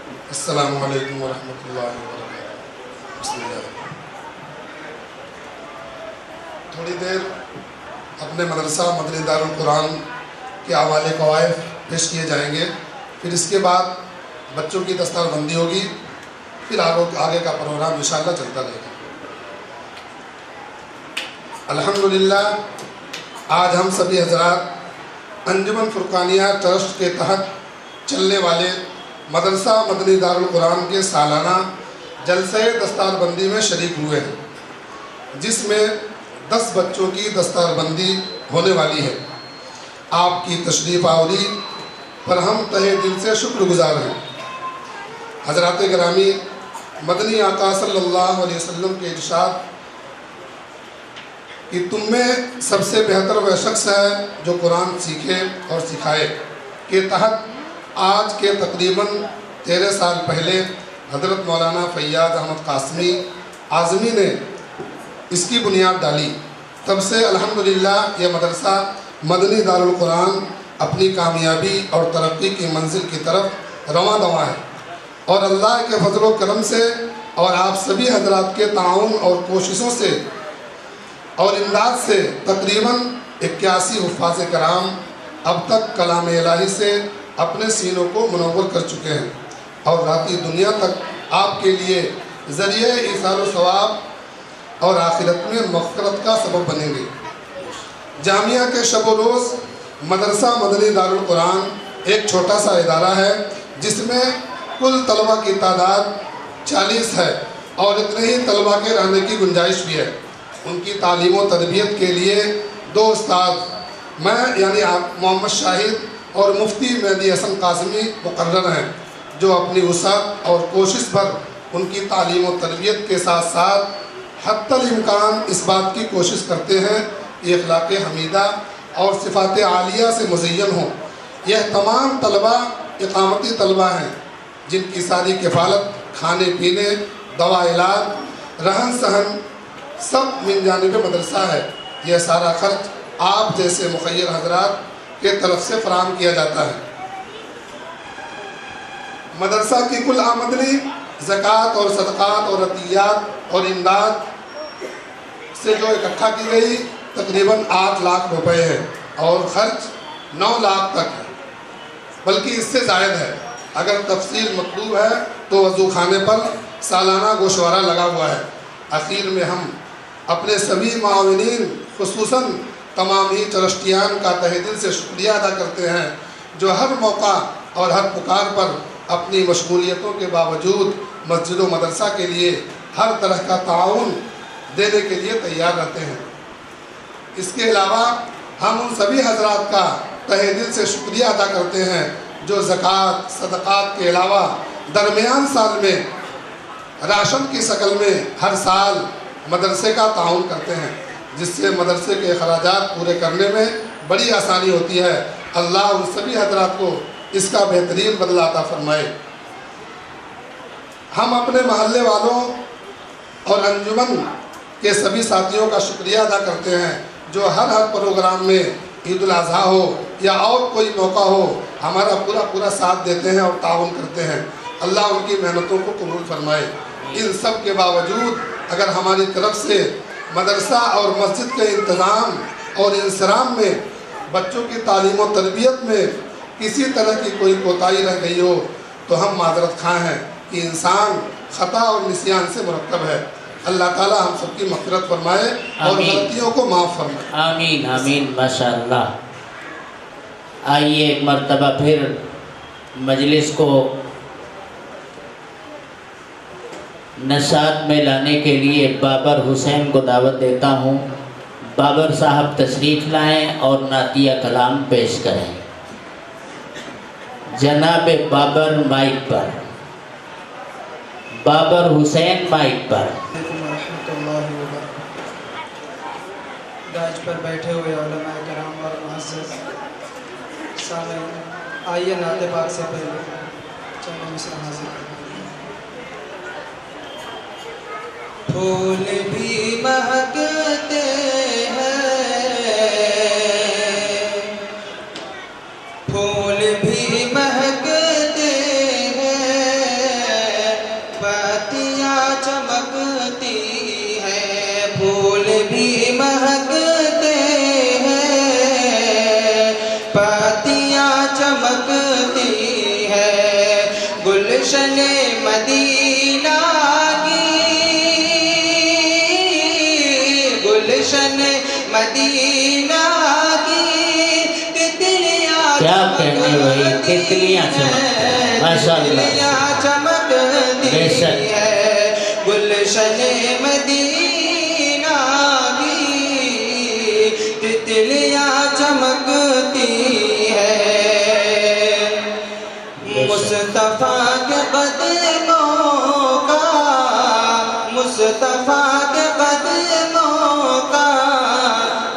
السلام علیکم ورحمۃ اللہ وبرکاتہ۔ بسم اللہ۔ تھوڑی دیر اپنے مدرسہ مدنی دارالقرآن کے حوالے قوائف پیش کیے جائیں گے، پھر اس کے بعد بچوں کی دستار بندی ہوگی، پھر آگے کا پروگرام انشاءاللہ چلتا رہے گا۔ الحمدللہ آج ہم سبھی حضرات انجمن فرقانیہ ٹرسٹ کے تحت چلنے والے مدرسہ مدنی دارالقرآن کے سالانہ جلسہ دستار بندی میں شریک ہوئے ہیں، جس میں 10 بچوں کی دستار بندی ہونے والی ہے۔ آپ کی تشریف آوری پر ہم تہہ دل سے شکر گزار ہیں۔ حضرات گرامی، مدنی آقا صلی اللہ علیہ وسلم کے ارشاد کہ تم میں سب سے بہتر وہ شخص ہے جو قرآن سیکھے اور سکھائے کے تحت آج کے تقریباً 13 سال پہلے حضرت مولانا فیاض احمد قاسمی اعظمی نے اس کی بنیاد ڈالی۔ تب سے الحمدللہ یہ مدرسہ مدنی دارالقرآن اپنی کامیابی اور ترقی کی منزل کی طرف رواں دواں ہے، اور اللہ کے فضل و کرم سے اور آپ سبھی حضرات کے تعاون اور کوششوں سے اور امداد سے تقریباً 81 حفاظ کرام اب تک کلام الہی سے اپنے سینوں کو منور کر چکے ہیں، اور ذاتی دنیا تک آپ کے لیے ذریعہ ایثار و ثواب اور آخرت میں مغفرت کا سبب بنیں گے۔ جامعہ کے شب و روز مدرسہ مدنی دارالقرآن ایک چھوٹا سا ادارہ ہے، جس میں کل طلبہ کی تعداد 40 ہے، اور اتنے ہی طلبہ کے رہنے کی گنجائش بھی ہے۔ ان کی تعلیم و تربیت کے لیے 2 استاد، میں یعنی محمد شاہد اور مفتی مہدی حسن قاسمی مقرر ہیں، جو اپنی وسعت اور کوشش پر ان کی تعلیم و تربیت کے ساتھ ساتھ حتی الامکان اس بات کی کوشش کرتے ہیں کہ اخلاق حمیدہ اور صفات عالیہ سے مزین ہوں۔ یہ تمام طلبہ اقامتی طلبہ ہیں، جن کی ساری کفالت کھانے پینے، دوا علاج، رہن سہن سب من جانب مدرسہ ہے۔ یہ سارا خرچ آپ جیسے مخیر حضرات کے طرف سے فراہم کیا جاتا ہے۔ مدرسہ کی کل آمدنی زکوٰۃ اور صدقات اور عطیات اور امداد سے جو اکٹھا کی گئی تقریباً 8 لاکھ روپے ہے، اور خرچ 9 لاکھ تک ہے، بلکہ اس سے زائد ہے۔ اگر تفصیل مطلوب ہے تو وضو خانے پر سالانہ گوشوارہ لگا ہوا ہے۔ آخر میں ہم اپنے سبھی معاونین خصوصاً تمام ہی ٹرسٹیان کا تہہ دل سے شکریہ ادا کرتے ہیں، جو ہر موقع اور ہر پکار پر اپنی مشغولیتوں کے باوجود مسجد و مدرسہ کے لیے ہر طرح کا تعاون دینے کے لیے تیار رہتے ہیں۔ اس کے علاوہ ہم ان سبھی حضرات کا تہہ دل سے شکریہ ادا کرتے ہیں جو زکوٰۃ صدقات کے علاوہ درمیان سال میں راشن کی شکل میں ہر سال مدرسے کا تعاون کرتے ہیں، جس سے مدرسے کے اخراجات پورے کرنے میں بڑی آسانی ہوتی ہے۔ اللہ ان سبھی حضرات کو اس کا بہترین بدلہ عطا فرمائے۔ ہم اپنے محلے والوں اور انجمن کے سبھی ساتھیوں کا شکریہ ادا کرتے ہیں، جو ہر پروگرام میں عید الاضحیٰ ہو یا اور کوئی موقع ہو ہمارا پورا ساتھ دیتے ہیں اور تعاون کرتے ہیں۔ اللہ ان کی محنتوں کو قبول فرمائے۔ ان سب کے باوجود اگر ہماری طرف سے مدرسہ اور مسجد کے انتظام اور انصرام میں بچوں کی تعلیم و تربیت میں کسی طرح کی کوئی کوتاہی رہ گئی ہو تو ہم معذرت خواہ ہیں کہ انسان خطا اور نسیان سے مرکب ہے۔ اللہ تعالی ہم سب کی مغفرت فرمائے اور غلطیوں کو معاف فرمائے۔ آمین آمین، ماشاءاللہ۔ آئیے ایک مرتبہ پھر مجلس کو نشاط میں لانے کے لیے بابر حسین کو دعوت دیتا ہوں۔ بابر صاحب تشریف لائیں اور نعتیہ کلام پیش کریں۔ جناب بابر مائک پر، بابر حسین مائک پر۔ ورحمۃ اللہ وبرکاتہ۔ داج پر بیٹھے ہوئے علماء کرام اور معزز سامعین، آئیے نعت پاک سے پہلے چند مصرع حاضر کریں۔ پھول بھی مہکتے ہیں، پھول بھی مہکتے ہیں، گلشن مدینہ کی، گلشن مدینہ کی تتلیاں کیا کہنے بھائی، تتلیاں چمکتی، ماشاء اللہ، چمکتی بے شک ہے، گلشن مدینہ کی تتلیاں چمکتی ہے، مصطفیٰ کے قدموں کا، مصطفیٰ کے قدموں کا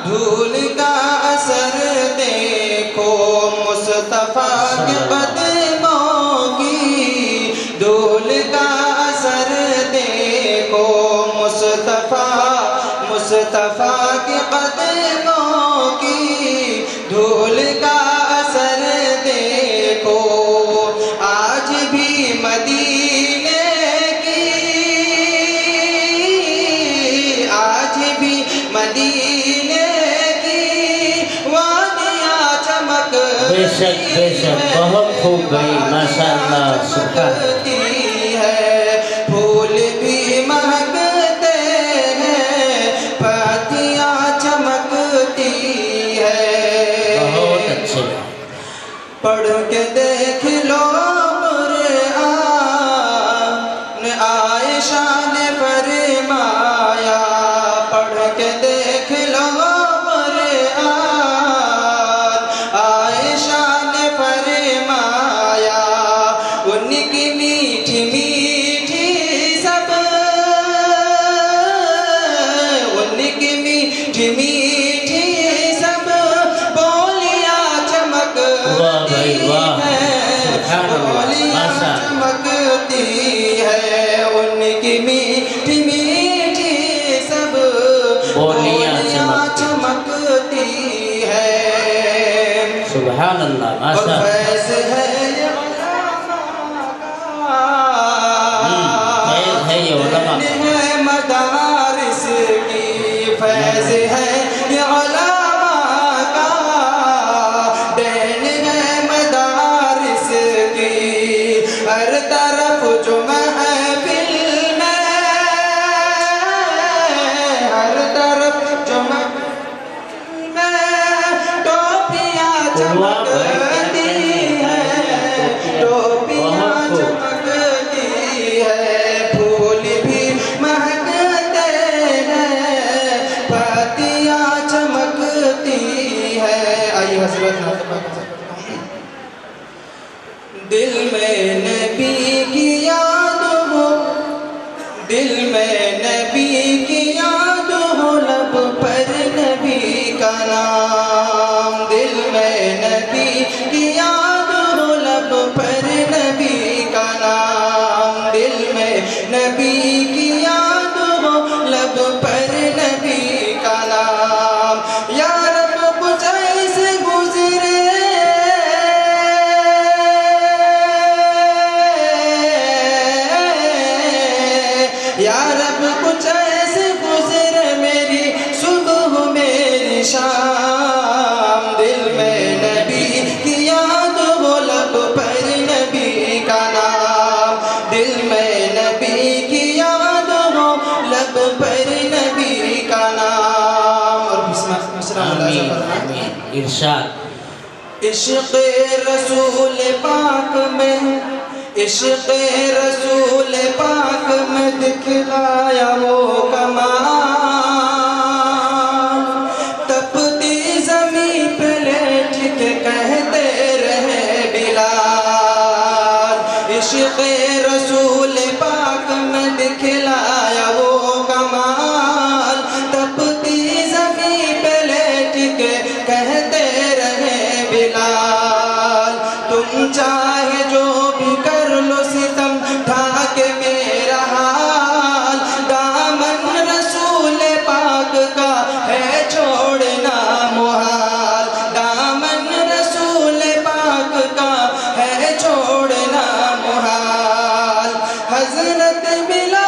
دھول کا اثر دیکھو، مصطفیٰ کے قدموں کی دھول کا اثر دیکھو، مصطفیٰ کے قدموں کی دھول کا اثر دیکھو، آج بھی مدینے کی، آج بھی مدینے کی وادیاں چمک، بے شک بے شک، بہت خوب بھائی، ماشاء اللہ، سبحان ہے، پھول بھی مہکتے ہیں، پتیاں چمکتی ہے، بہت اچھے، پڑھ کے دیکھ لو قرآن، عائشہ نے فرمایا، پڑھ کے دیکھ لو قرآن، عائشہ نے فرمایا، ان کی میٹھی میٹھی سب، ان کی میٹھی میٹھی سب بولیاں واہ بھائی واہ، سبحان اللہ، ماشاء اللہ، چمکتی ہے، ان کی میٹھی میٹھی سب بولیاں چمکتی ہے، سبحان اللہ، اور ماشاء اللہ، فیض ہے یہ علماء کا، فیض ہے یہ علماء کا، ہے مدارس کی، فیض ہے یہ علماء کا، دین ہے مدارس کی، ہر طرف جو محفل میں، ہر طرف جو محفل میں ٹوپیاں چمکتی ہے، ٹوپیاں چمکتی ہے، پھول بھی مہکتے ہیں، پتیاں چمکتی ہے، آئیے حضرت دل میں نبی کی یاد ہو، دل میں نبی کی یاد ہو، لب پر نبی کا نام، دل میں نبی کی یاد ہو، لب پر نبی کا نام، دل میں نبی کی یاد ہو، لب پر نبی کا نام، یا رب کچھ ایسے گزرے، یا رب کچھ ایسے گزرے، میری صبح میری شام، دل میں نبی کی یاد ہو، لب پر نبی کا نام، دل میں نبی کی یاد ہو، لب پر نبی کا نام، اور آمین آمین، ارشاد، عشق رسول پاک میں، عشق رسول پاک میں دکھلایا وہ کمال، تپتی زمین پہ لیٹ کے کہتے رہے بلال، عشق رسول پاک میں دکھلایا وہ کمال، تپتی زمین پہ لیٹ کے کہتے رہے بلال، تم چاہے جو بھی کر لو ستم ڈھا کے میرا حال، دامن رسول پاک کا ہے چھوڑنا محال، دامن رسول پاک کا ہے چھوڑنا محال، حضرت بلال،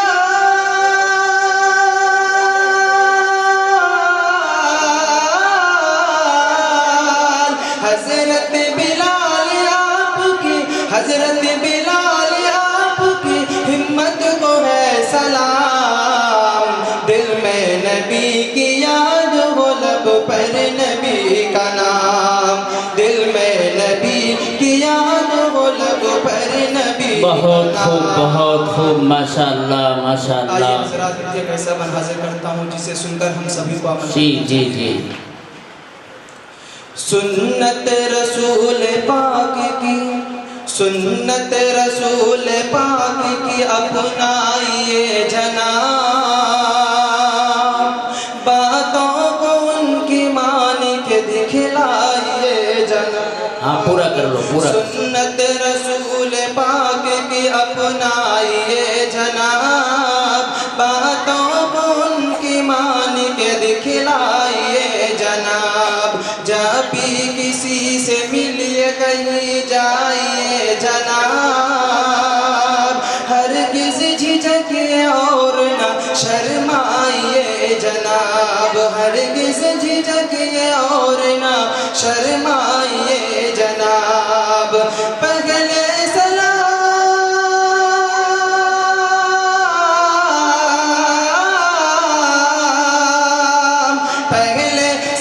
حضرت بلال آپ کی، حضرت بلال پر نبی کا نام، دل میں نبی کی یاد ہو لب پر نبی کا بہت خوب نام۔ بہت خوب، ماشاءاللہ ماشاءاللہ۔ آئیے حضرات ایک ایسا من حاضر کرتا ہوں جسے سن کر ہم سبھی کو عمل جی کرنا جی چاہیے۔ جی۔ سنت رسول پاک کی، سنت رسول پاک کی اپنائیے جناب، باتوں کو ان کی مان کے دکھلائیے جناب۔ ہاں پورا کر لو پورا۔ سنت رسول پاک کی اپنائیے جناب، باتوں کو ان کی مان کے دکھلائیے جناب، جب بھی کسی سے ملیے کہیں جائیے جناب، ہرگز جھجکیے اور نہ شرمائیے جناب، ہرگز جھجکیے اور نہ شرمائیے جناب۔ پہلے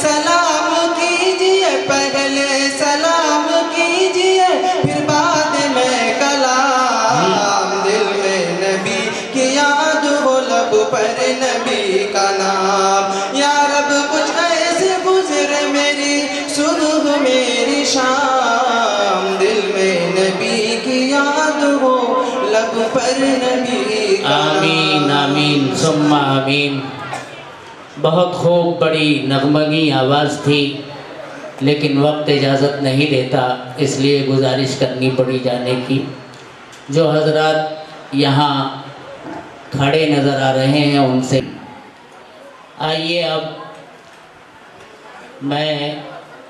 سلام کیجئے، پہلے سلام کیجئے، پھر بعد میں کلام، دل میں نبی کی یاد ہو لب پر نبی کا نام۔ یا رب کچھ ایسے گزرے میری صبح میری شام، دل میں نبی کی یاد ہو لب پر نبی کا نام۔ آمین آمین ثم آمین۔ بہت خوب، بڑی نغمگی آواز تھی، لیکن وقت اجازت نہیں دیتا، اس لیے گزارش کرنی پڑی جانے کی۔ جو حضرات یہاں کھڑے نظر آ رہے ہیں ان سے آئیے اب میں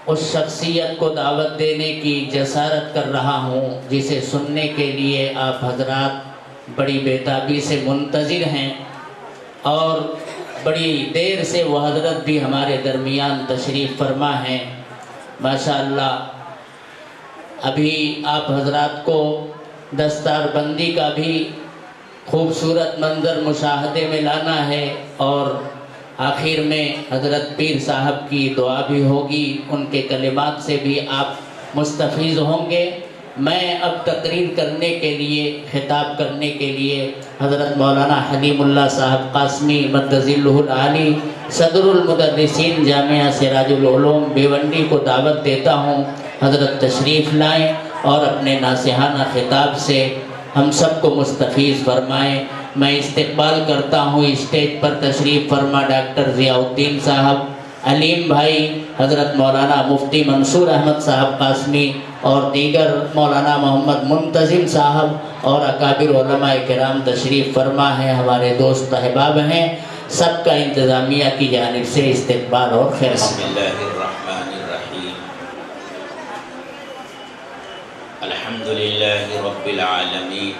اس شخصیت کو دعوت دینے کی جسارت کر رہا ہوں جسے سننے کے لیے آپ حضرات بڑی بےتابی سے منتظر ہیں، اور بڑی دیر سے وہ حضرت بھی ہمارے درمیان تشریف فرما ہیں۔ ماشاءاللہ ابھی آپ حضرات کو دستار بندی کا بھی خوبصورت منظر مشاہدے میں لانا ہے، اور آخر میں حضرت پیر صاحب کی دعا بھی ہوگی، ان کے کلمات سے بھی آپ مستفیض ہوں گے۔ میں اب تقریر کرنے کے لیے، خطاب کرنے کے لیے حضرت مولانا حلیم اللہ صاحب قاسمی مدظلہ العالی صدر المدرسین جامعہ سراج العلوم بھیونڈی کو دعوت دیتا ہوں، حضرت تشریف لائیں اور اپنے ناصحانہ خطاب سے ہم سب کو مستفیض فرمائیں۔ میں استقبال کرتا ہوں اسٹیج پر تشریف فرما ڈاکٹر ضیاء الدین صاحب، علیم بھائی، حضرت مولانا مفتی منصور احمد صاحب قاسمی اور دیگر مولانا محمد منتظم صاحب اور اکابر علماء کرام تشریف فرما ہیں، ہمارے دوست احباب ہیں، سب کا انتظامیہ کی جانب سے استقبال اور خیر بسم اللہ الرحمن الرحیم، الحمدللہ رب العالمین،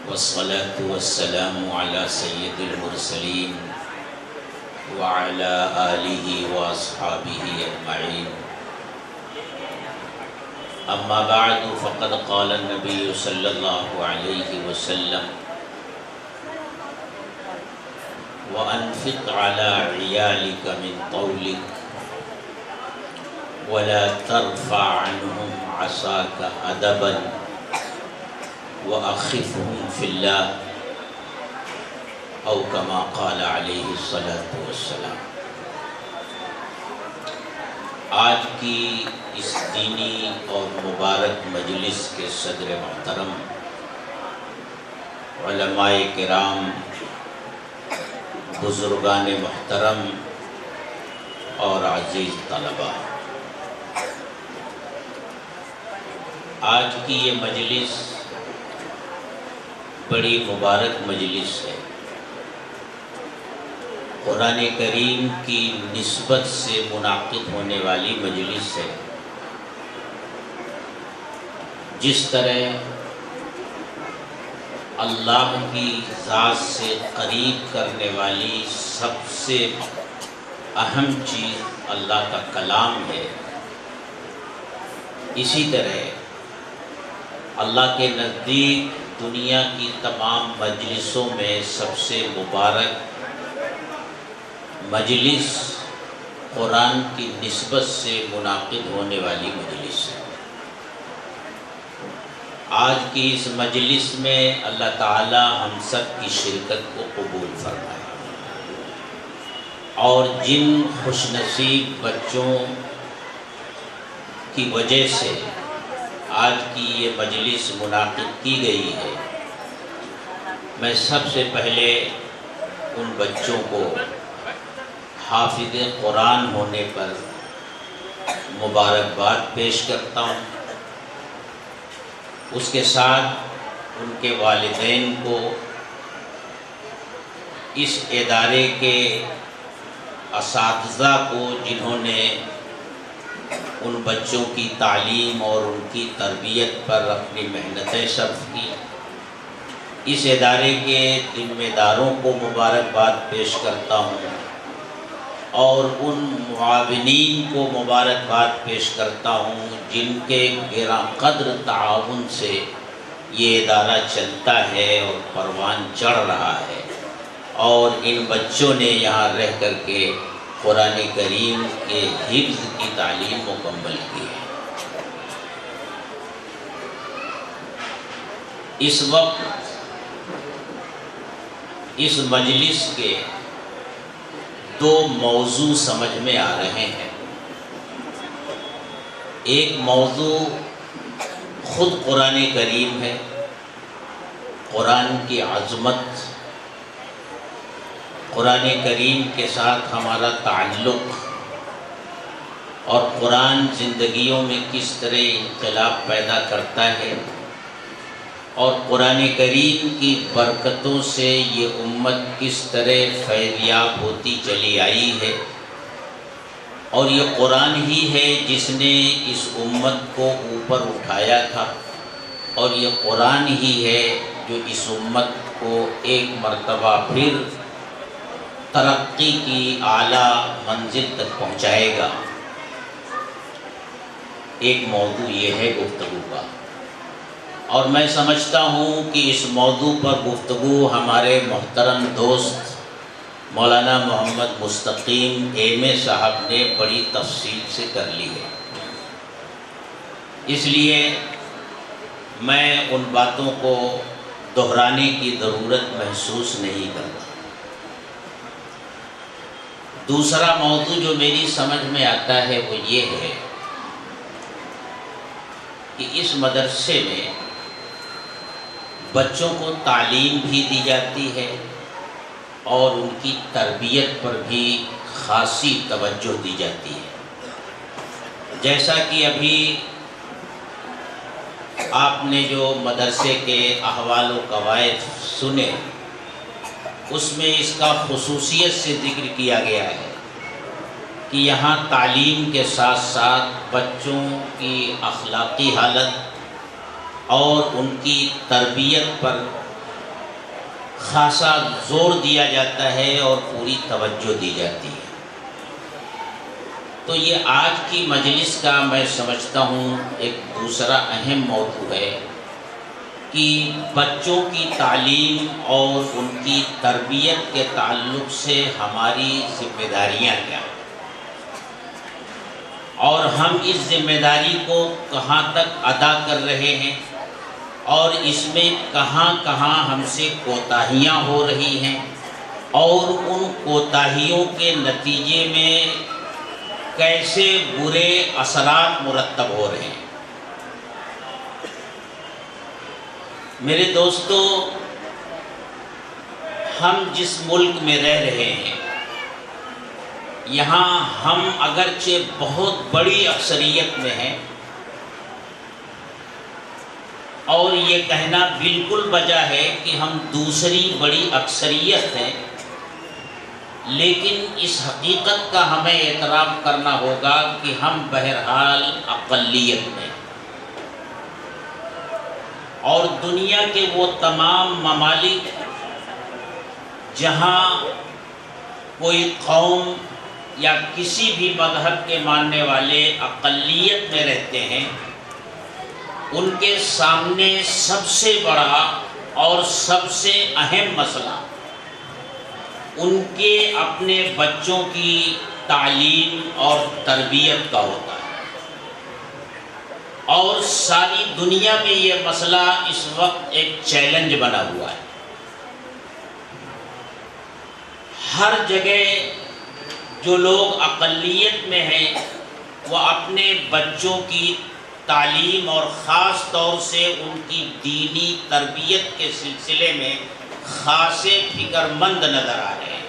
والصلاة والسلام علی سید المرسلین وعلی آلہ واصحابہ اجمعین۔ اما بعد فقد قال النبی صلی اللہ علیہ وسلم وَأَنفِقْ عَلَىٰ عِيَالِكَ مِنْ طَوْلِكَ وَلَا تَرْفَعْ عَنْهُمْ عَصَاكَ أَدَبًا وَأَخِفْهُمْ فِي اللَّهِ أَوْ كَمَا قَالَ عَلَيْهِ الصَّلَاةُ وَالسَّلَامُ۔ آج کی اس دینی اور مبارک مجلس کے صدر محترم علماء کرام، بزرگان محترم اور عزیز طلباء، آج کی یہ مجلس بڑی مبارک مجلس ہے، قرآن کریم کی نسبت سے منعقد ہونے والی مجلس ہے۔ جس طرح اللہ کی ذات سے قریب کرنے والی سب سے اہم چیز اللہ کا کلام ہے، اسی طرح اللہ کے نزدیک دنیا کی تمام مجلسوں میں سب سے مبارک مجلس قرآن کی نسبت سے منعقد ہونے والی مجلس ہے۔ آج کی اس مجلس میں اللہ تعالی ہم سب کی شرکت کو قبول فرمائے، اور جن خوش نصیب بچوں کی وجہ سے آج کی یہ مجلس منعقد کی گئی ہے، میں سب سے پہلے ان بچوں کو حافظ قرآن ہونے پر مبارکباد پیش کرتا ہوں۔ اس کے ساتھ ان کے والدین کو، اس ادارے کے اساتذہ کو جنہوں نے ان بچوں کی تعلیم اور ان کی تربیت پر اپنی محنتیں صرف کی، اس ادارے کے ذمہ داروں کو مبارکباد پیش کرتا ہوں، اور ان معاونین کو مبارکباد پیش کرتا ہوں جن کے گراں قدر تعاون سے یہ ادارہ چلتا ہے اور پروان چڑھ رہا ہے، اور ان بچوں نے یہاں رہ کر کے قرآن کریم کے حفظ کی تعلیم مکمل کی ہے۔ اس وقت اس مجلس کے دو موضوع سمجھ میں آ رہے ہیں۔ ایک موضوع خود قرآن کریم ہے، قرآن کی عظمت، قرآن کریم کے ساتھ ہمارا تعلق، اور قرآن زندگیوں میں کس طرح انقلاب پیدا کرتا ہے، اور قرآن کریم کی برکتوں سے یہ امت کس طرح فیض یاب ہوتی چلی آئی ہے، اور یہ قرآن ہی ہے جس نے اس امت کو اوپر اٹھایا تھا، اور یہ قرآن ہی ہے جو اس امت کو ایک مرتبہ پھر ترقی کی اعلیٰ منزل تک پہنچائے گا۔ ایک موضوع یہ ہے گفتگو کا، اور میں سمجھتا ہوں کہ اس موضوع پر گفتگو ہمارے محترم دوست مولانا محمد مستقیم ایم.اے. صاحب نے بڑی تفصیل سے کر لی ہے، اس لیے میں ان باتوں کو دہرانے کی ضرورت محسوس نہیں کرتا۔ دوسرا موضوع جو میری سمجھ میں آتا ہے وہ یہ ہے کہ اس مدرسے میں بچوں کو تعلیم بھی دی جاتی ہے اور ان کی تربیت پر بھی خاصی توجہ دی جاتی ہے۔ جیسا کہ ابھی آپ نے جو مدرسے کے احوال و قواعد سنے، اس میں اس کا خصوصیت سے ذکر کیا گیا ہے کہ یہاں تعلیم کے ساتھ ساتھ بچوں کی اخلاقی حالت اور ان کی تربیت پر خاصا زور دیا جاتا ہے اور پوری توجہ دی جاتی ہے۔ تو یہ آج کی مجلس کا میں سمجھتا ہوں ایک دوسرا اہم موضوع ہے کہ بچوں کی تعلیم اور ان کی تربیت کے تعلق سے ہماری ذمہ داریاں کیا ہیں، اور ہم اس ذمہ داری کو کہاں تک ادا کر رہے ہیں، اور اس میں کہاں کہاں ہم سے کوتاہیاں ہو رہی ہیں، اور ان کوتاہیوں کے نتیجے میں کیسے برے اثرات مرتب ہو رہے ہیں۔ میرے دوستو، ہم جس ملک میں رہ رہے ہیں، یہاں ہم اگرچہ بہت بڑی اکثریت میں ہیں، اور یہ کہنا بالکل بجا ہے کہ ہم دوسری بڑی اکثریت ہیں، لیکن اس حقیقت کا ہمیں اعتراف کرنا ہوگا کہ ہم بہرحال اقلیت میں، اور دنیا کے وہ تمام ممالک جہاں کوئی قوم یا کسی بھی مذہب کے ماننے والے اقلیت میں رہتے ہیں، ان کے سامنے سب سے بڑا اور سب سے اہم مسئلہ ان کے اپنے بچوں کی تعلیم اور تربیت کا ہوتا ہے، اور ساری دنیا میں یہ مسئلہ اس وقت ایک چیلنج بنا ہوا ہے۔ ہر جگہ جو لوگ اقلیت میں ہیں وہ اپنے بچوں کی تعلیم اور خاص طور سے ان کی دینی تربیت کے سلسلے میں خاصے فکر مند نظر آ رہے ہیں،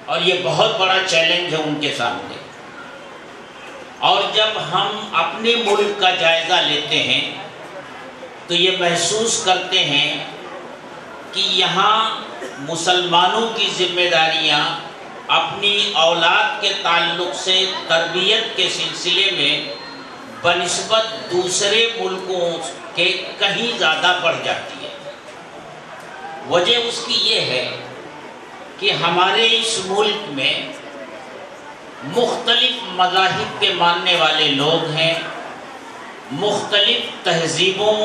اور یہ بہت بڑا چیلنج ہے ان کے سامنے۔ اور جب ہم اپنے ملک کا جائزہ لیتے ہیں تو یہ محسوس کرتے ہیں کہ یہاں مسلمانوں کی ذمہ داریاں اپنی اولاد کے تعلق سے تربیت کے سلسلے میں بنسبت دوسرے ملکوں کے کہیں زیادہ بڑھ جاتی ہے۔ وجہ اس کی یہ ہے کہ ہمارے اس ملک میں مختلف مذاہب کے ماننے والے لوگ ہیں، مختلف تہذیبوں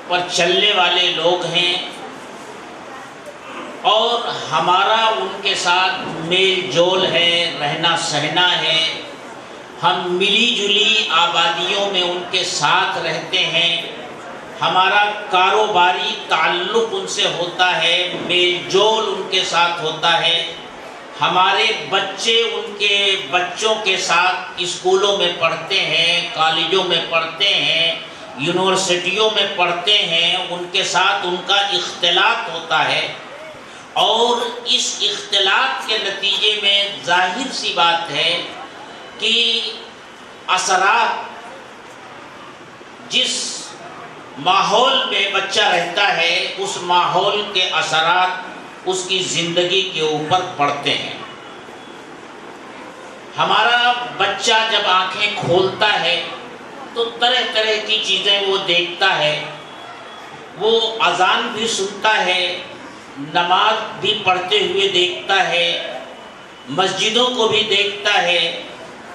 پر چلنے والے لوگ ہیں، اور ہمارا ان کے ساتھ میل جول ہے، رہنا سہنا ہے، ہم ملی جلی آبادیوں میں ان کے ساتھ رہتے ہیں، ہمارا کاروباری تعلق ان سے ہوتا ہے، میل جول ان کے ساتھ ہوتا ہے، ہمارے بچے ان کے بچوں کے ساتھ اسکولوں میں پڑھتے ہیں، کالجوں میں پڑھتے ہیں، یونیورسٹیوں میں پڑھتے ہیں، ان کے ساتھ ان کا اختلاط ہوتا ہے، اور اس اختلاط کے نتیجے میں ظاہر سی بات ہے کہ اثرات جس ماحول میں بچہ رہتا ہے اس ماحول کے اثرات اس کی زندگی کے اوپر پڑتے ہیں۔ ہمارا بچہ جب آنکھیں کھولتا ہے تو طرح طرح کی چیزیں وہ دیکھتا ہے، وہ اذان بھی سنتا ہے، نماز بھی پڑھتے ہوئے دیکھتا ہے، مسجدوں کو بھی دیکھتا ہے،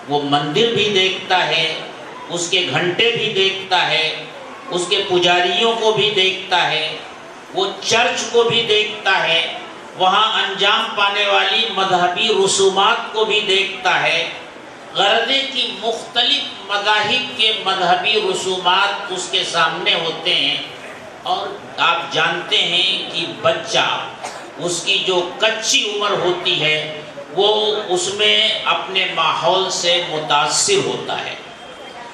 وہ مندر بھی دیکھتا ہے، اس کے گھنٹے بھی دیکھتا ہے، اس کے پجاریوں کو بھی دیکھتا ہے، وہ چرچ کو بھی دیکھتا ہے، وہاں انجام پانے والی مذہبی رسومات کو بھی دیکھتا ہے۔ غرضے کی مختلف مذاہب کے مذہبی رسومات اس کے سامنے ہوتے ہیں، اور آپ جانتے ہیں کہ بچہ اس کی جو کچی عمر ہوتی ہے وہ اس میں اپنے ماحول سے متاثر ہوتا ہے،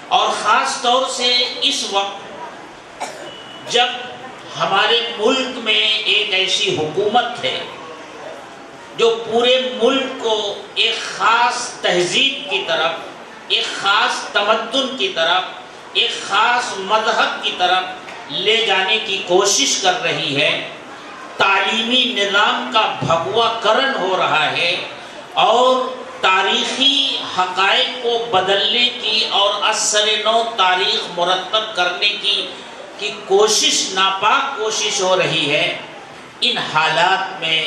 اور خاص طور سے اس وقت جب ہمارے ملک میں ایک ایسی حکومت ہے جو پورے ملک کو ایک خاص تہذیب کی طرف، ایک خاص تمدن کی طرف، ایک خاص مذہب کی طرف لے جانے کی کوشش کر رہی ہے، تعلیمی نظام کا بھگوا کرن ہو رہا ہے، اور تاریخی حقائق کو بدلنے کی اور اثر نو تاریخ مرتب کرنے کی کوشش، ناپاک کوشش ہو رہی ہے۔ ان حالات میں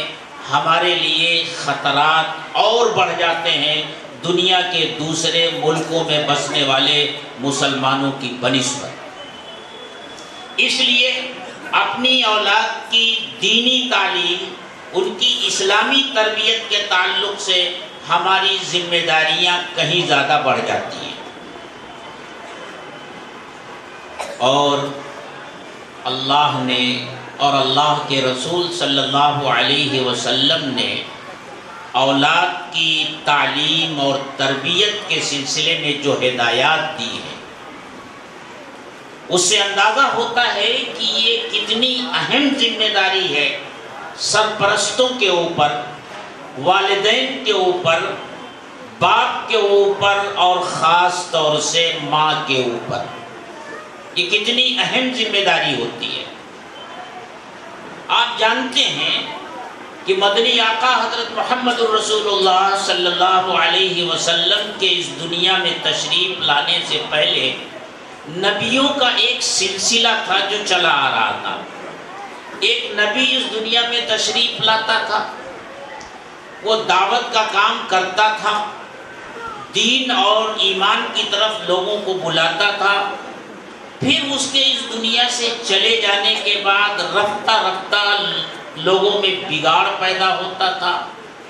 ہمارے لیے خطرات اور بڑھ جاتے ہیں دنیا کے دوسرے ملکوں میں بسنے والے مسلمانوں کی بنسبت۔ اس لیے اپنی اولاد کی دینی تعلیم، ان کی اسلامی تربیت کے تعلق سے ہماری ذمہ داریاں کہیں زیادہ بڑھ جاتی ہیں، اور اللہ نے اور اللہ کے رسول صلی اللہ علیہ وسلم نے اولاد کی تعلیم اور تربیت کے سلسلے میں جو ہدایات دی ہیں اس سے اندازہ ہوتا ہے کہ یہ کتنی اہم ذمہ داری ہے سرپرستوں کے اوپر، والدین کے اوپر، باپ کے اوپر، اور خاص طور سے ماں کے اوپر۔ یہ کتنی اہم ذمہ داری ہوتی ہے۔ آپ جانتے ہیں کہ مدنی آقا حضرت محمد الرسول اللہ صلی اللہ علیہ وسلم کے اس دنیا میں تشریف لانے سے پہلے نبیوں کا ایک سلسلہ تھا جو چلا آ رہا تھا۔ ایک نبی اس دنیا میں تشریف لاتا تھا، وہ دعوت کا کام کرتا تھا، دین اور ایمان کی طرف لوگوں کو بلاتا تھا، پھر اس کے اس دنیا سے چلے جانے کے بعد رفتہ رفتہ لوگوں میں بگاڑ پیدا ہوتا تھا،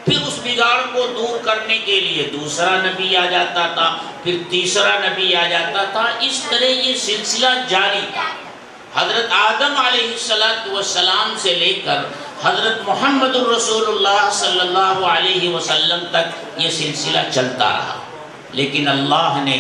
پھر اس بگاڑ کو دور کرنے کے لیے دوسرا نبی آ جاتا تھا، پھر تیسرا نبی آ جاتا تھا، اس طرح یہ سلسلہ جاری تھا۔ حضرت آدم علیہ السلام سے لے کر حضرت محمد الرسول اللہ صلی اللہ علیہ وسلم تک یہ سلسلہ چلتا رہا، لیکن اللہ نے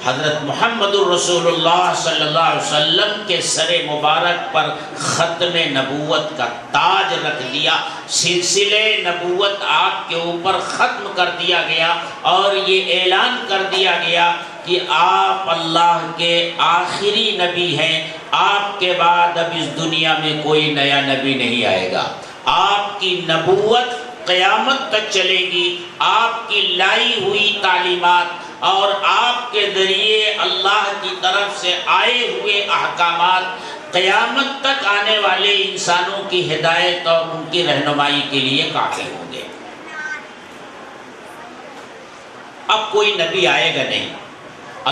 حضرت محمد الرسول اللہ صلی اللہ علیہ وسلم کے سر مبارک پر ختم نبوت کا تاج رکھ دیا، سلسلہ نبوت آپ کے اوپر ختم کر دیا گیا، اور یہ اعلان کر دیا گیا کہ آپ اللہ کے آخری نبی ہیں، آپ کے بعد اب اس دنیا میں کوئی نیا نبی نہیں آئے گا، آپ کی نبوت قیامت تک چلے گی، آپ کی لائی ہوئی تعلیمات اور آپ کے ذریعے اللہ کی طرف سے آئے ہوئے احکامات قیامت تک آنے والے انسانوں کی ہدایت اور ان کی رہنمائی کے لیے کافی ہوں گے۔ اب کوئی نبی آئے گا نہیں،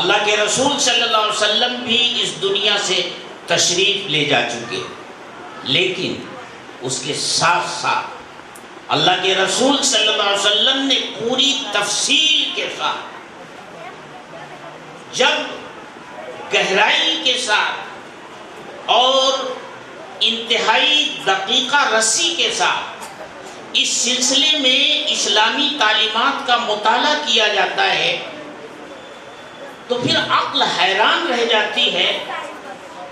اللہ کے رسول صلی اللہ علیہ وسلم بھی اس دنیا سے تشریف لے جا چکے، لیکن اس کے ساتھ ساتھ اللہ کے رسول صلی اللہ علیہ وسلم نے پوری تفصیل کے ساتھ، جب گہرائی کے ساتھ اور انتہائی دقیقہ رسی کے ساتھ اس سلسلے میں اسلامی تعلیمات کا مطالعہ کیا جاتا ہے، تو پھر عقل حیران رہ جاتی ہے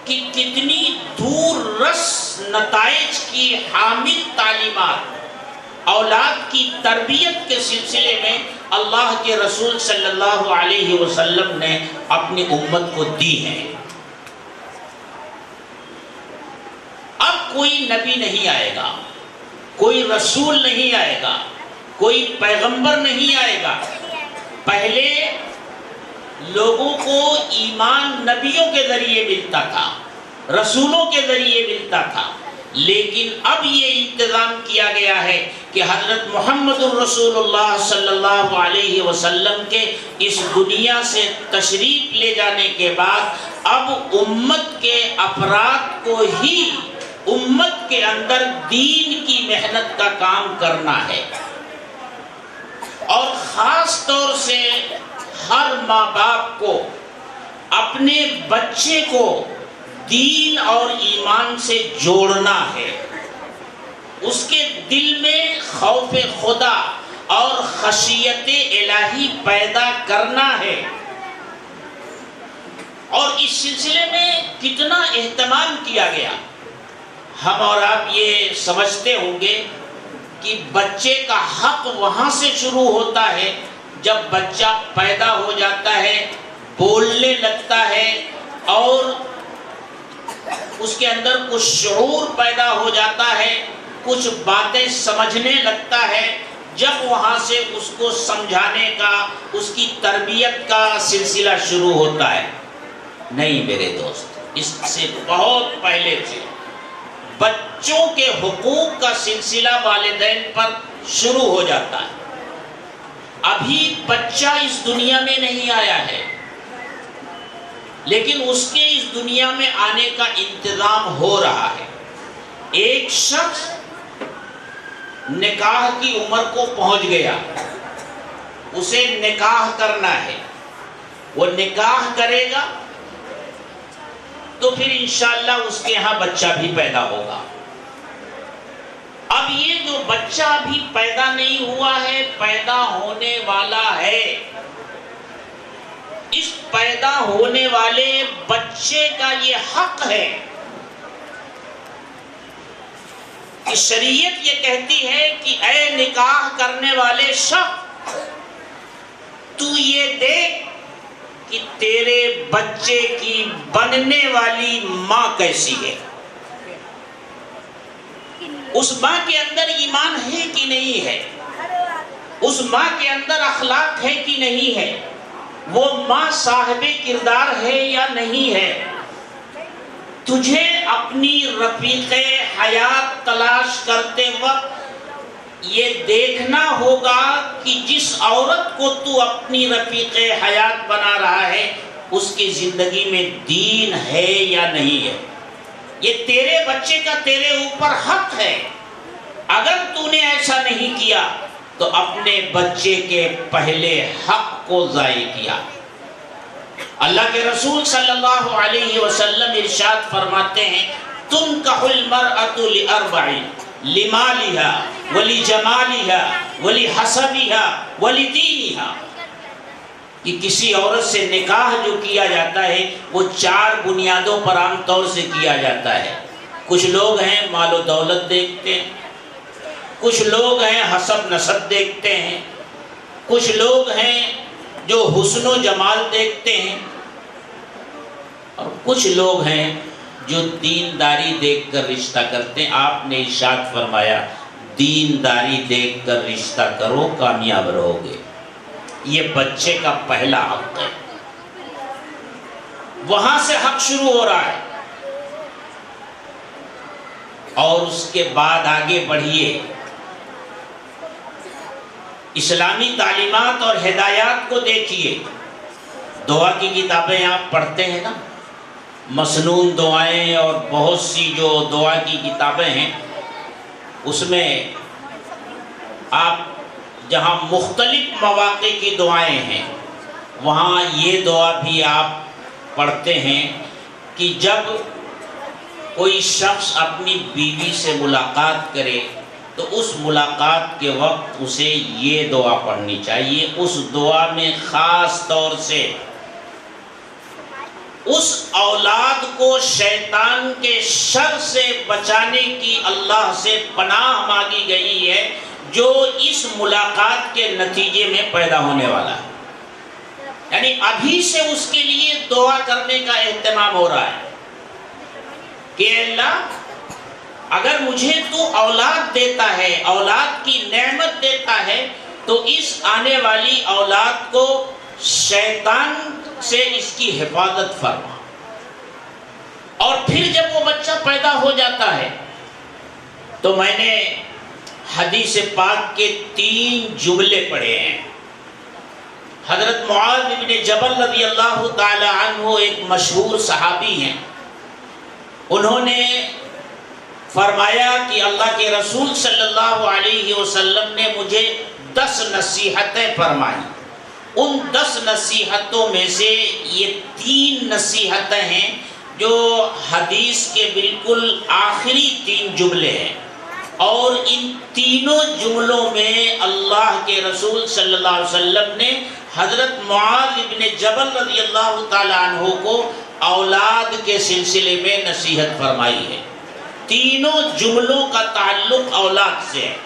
کہ کتنی دور رس نتائج کی حامل تعلیمات اولاد کی تربیت کے سلسلے میں اللہ کے رسول صلی اللہ علیہ وسلم نے اپنی امت کو دی ہے۔ اب کوئی نبی نہیں آئے گا، کوئی رسول نہیں آئے گا، کوئی پیغمبر نہیں آئے گا۔ پہلے لوگوں کو ایمان نبیوں کے ذریعے ملتا تھا، رسولوں کے ذریعے ملتا تھا، لیکن اب یہ انتظام کیا گیا ہے کہ حضرت محمد الرسول اللہ صلی اللہ علیہ وسلم کے اس دنیا سے تشریف لے جانے کے بعد اب امت کے افراد کو ہی امت کے اندر دین کی محنت کا کام کرنا ہے، اور خاص طور سے ہر ماں باپ کو اپنے بچے کو دین اور ایمان سے جوڑنا ہے، اس کے دل میں خوف خدا اور خشیت الہی پیدا کرنا ہے۔ اور اس سلسلے میں کتنا اہتمام کیا گیا، ہم اور آپ یہ سمجھتے ہوں گے کہ بچے کا حق وہاں سے شروع ہوتا ہے جب بچہ پیدا ہو جاتا ہے، بولنے لگتا ہے اور اس کے اندر کچھ شعور پیدا ہو جاتا ہے، کچھ باتیں سمجھنے لگتا ہے، جب وہاں سے اس کو سمجھانے کا، اس کی تربیت کا سلسلہ شروع ہوتا ہے۔ نہیں میرے دوست، اس سے بہت پہلے سے بچوں کے حقوق کا سلسلہ والدین پر شروع ہو جاتا ہے۔ ابھی بچہ اس دنیا میں نہیں آیا ہے، لیکن اس کے اس دنیا میں آنے کا انتظام ہو رہا ہے۔ ایک شخص نکاح کی عمر کو پہنچ گیا، اسے نکاح کرنا ہے، وہ نکاح کرے گا تو پھر انشاءاللہ اس کے ہاں بچہ بھی پیدا ہوگا۔ اب یہ جو بچہ ابھی پیدا نہیں ہوا ہے، پیدا ہونے والا ہے، اس پیدا ہونے والے بچے کا یہ حق ہے کہ شریعت یہ کہتی ہے کہ اے نکاح کرنے والے شخص، تو یہ دیکھ کہ تیرے بچے کی بننے والی ماں کیسی ہے، اس ماں کے اندر ایمان ہے کہ نہیں ہے، اس ماں کے اندر اخلاق ہے کہ نہیں ہے، وہ ماں صاحب کردار ہے یا نہیں ہے۔ تجھے اپنی رفیق حیات تلاش کرتے وقت یہ دیکھنا ہوگا کہ جس عورت کو تو اپنی رفیق حیات بنا رہا ہے اس کی زندگی میں دین ہے یا نہیں ہے۔ یہ تیرے بچے کا تیرے اوپر حق ہے۔ اگر تو نے ایسا نہیں کیا تو اپنے بچے کے پہلے حق کو ضائع کیا۔ اللہ کے رسول صلی اللہ علیہ وسلم ارشاد فرماتے ہیں تنکح المرأة لأربع لمالها ولجمالها ولحسبها ولدینها، کہ کسی عورت سے نکاح جو کیا جاتا ہے وہ 4 بنیادوں پر عام طور سے کیا جاتا ہے۔ کچھ لوگ ہیں مال و دولت دیکھتے ہیں، کچھ لوگ ہیں حسب نسب دیکھتے ہیں، کچھ لوگ ہیں جو حسن و جمال دیکھتے ہیں، اور کچھ لوگ ہیں جو دینداری دیکھ کر رشتہ کرتے ہیں۔ آپ نے ارشاد فرمایا دینداری دیکھ کر رشتہ کرو، کامیاب رہو گے۔ یہ بچے کا پہلا حق ہے، وہاں سے حق شروع ہو رہا ہے۔ اور اس کے بعد آگے بڑھیے، اسلامی تعلیمات اور ہدایات کو دیکھیے۔ دعا کی کتابیں آپ پڑھتے ہیں نا، مسنون دعائیں اور بہت سی جو دعا کی کتابیں ہیں، اس میں آپ جہاں مختلف مواقع کی دعائیں ہیں وہاں یہ دعا بھی آپ پڑھتے ہیں کہ جب کوئی شخص اپنی بیوی سے ملاقات کرے تو اس ملاقات کے وقت اسے یہ دعا پڑھنی چاہیے۔ اس دعا میں خاص طور سے اس اولاد کو شیطان کے شر سے بچانے کی اللہ سے پناہ مانگی گئی ہے جو اس ملاقات کے نتیجے میں پیدا ہونے والا ہے۔ یعنی ابھی سے اس کے لیے دعا کرنے کا اہتمام ہو رہا ہے کہ اللہ اگر مجھے تو اولاد دیتا ہے، اولاد کی نعمت دیتا ہے، تو اس آنے والی اولاد کو شیطان سے اس کی حفاظت فرما۔ اور پھر جب وہ بچہ پیدا ہو جاتا ہے تو میں نے حدیث پاک کے 3 جملے پڑھے ہیں۔ حضرت معاذ بن جبل رضی اللہ تعالی عنہ ایک مشہور صحابی ہیں، انہوں نے فرمایا کہ اللہ کے رسول صلی اللہ علیہ وسلم نے مجھے 10 نصیحتیں فرمائیں۔ ان 10 نصیحتوں میں سے یہ 3 نصیحتیں ہیں جو حدیث کے بالکل آخری 3 جملے ہیں، اور ان تینوں جملوں میں اللہ کے رسول صلی اللہ علیہ وسلم نے حضرت معاذ بن جبل رضی اللہ تعالی عنہ کو اولاد کے سلسلے میں نصیحت فرمائی ہے۔ تینوں جملوں کا تعلق اولاد سے ہے۔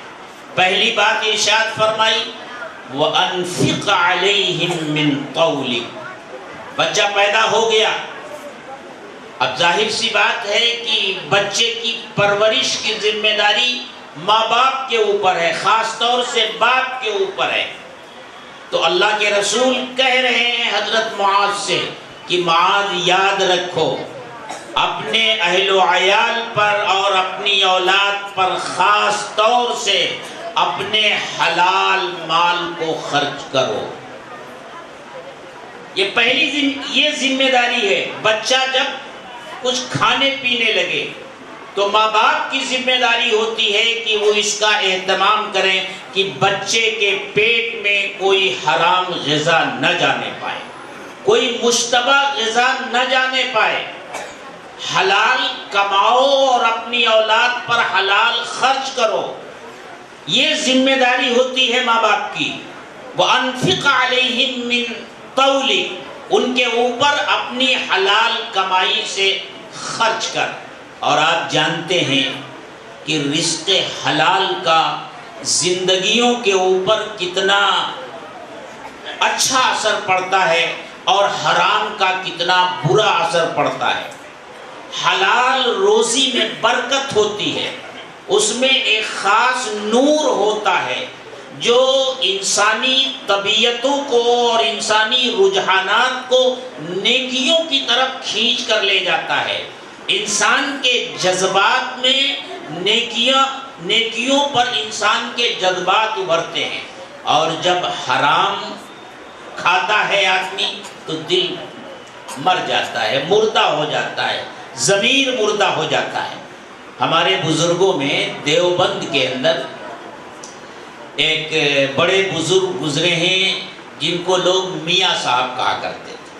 پہلی بات ارشاد فرمائی وَأَنفِقْ عَلَيْهِمْ مِنْ قَوْلِكَ، بچہ پیدا ہو گیا، اب ظاہر سی بات ہے کہ بچے کی پرورش کی ذمہ داری ماں باپ کے اوپر ہے، خاص طور سے باپ کے اوپر ہے۔ تو اللہ کے رسول کہہ رہے ہیں حضرت معاذ سے کہ معاذ یاد رکھو اپنے اہل و عیال پر اور اپنی اولاد پر خاص طور سے اپنے حلال مال کو خرچ کرو۔ یہ پہلی یہ ذمہ داری ہے۔ بچہ جب کچھ کھانے پینے لگے تو ماں باپ کی ذمہ داری ہوتی ہے کہ وہ اس کا اہتمام کریں کہ بچے کے پیٹ میں کوئی حرام غذا نہ جانے پائے، کوئی مشتبہ غذا نہ جانے پائے۔ حلال کماؤ اور اپنی اولاد پر حلال خرچ کرو، یہ ذمہ داری ہوتی ہے ماں باپ کی۔ وَأَنفِقْ عَلَيْهِمْ مِنْ طَوْلِكَ، ان کے اوپر اپنی حلال کمائی سے خرچ کر۔ اور آپ جانتے ہیں کہ رزق حلال کا زندگیوں کے اوپر کتنا اچھا اثر پڑتا ہے اور حرام کا کتنا برا اثر پڑتا ہے۔ حلال روزی میں برکت ہوتی ہے، اس میں ایک خاص نور ہوتا ہے جو انسانی طبیعتوں کو اور انسانی رجحانات کو نیکیوں کی طرف کھینچ کر لے جاتا ہے۔ انسان کے جذبات میں نیکیوں پر انسان کے جذبات ابھرتے ہیں، اور جب حرام کھاتا ہے آدمی تو دل مر جاتا ہے، مردہ ہو جاتا ہے، ضمیر مردہ ہو جاتا ہے۔ ہمارے بزرگوں میں دیوبند کے اندر ایک بڑے بزرگ گزرے ہیں جن کو لوگ میاں صاحب کہا کرتے تھے،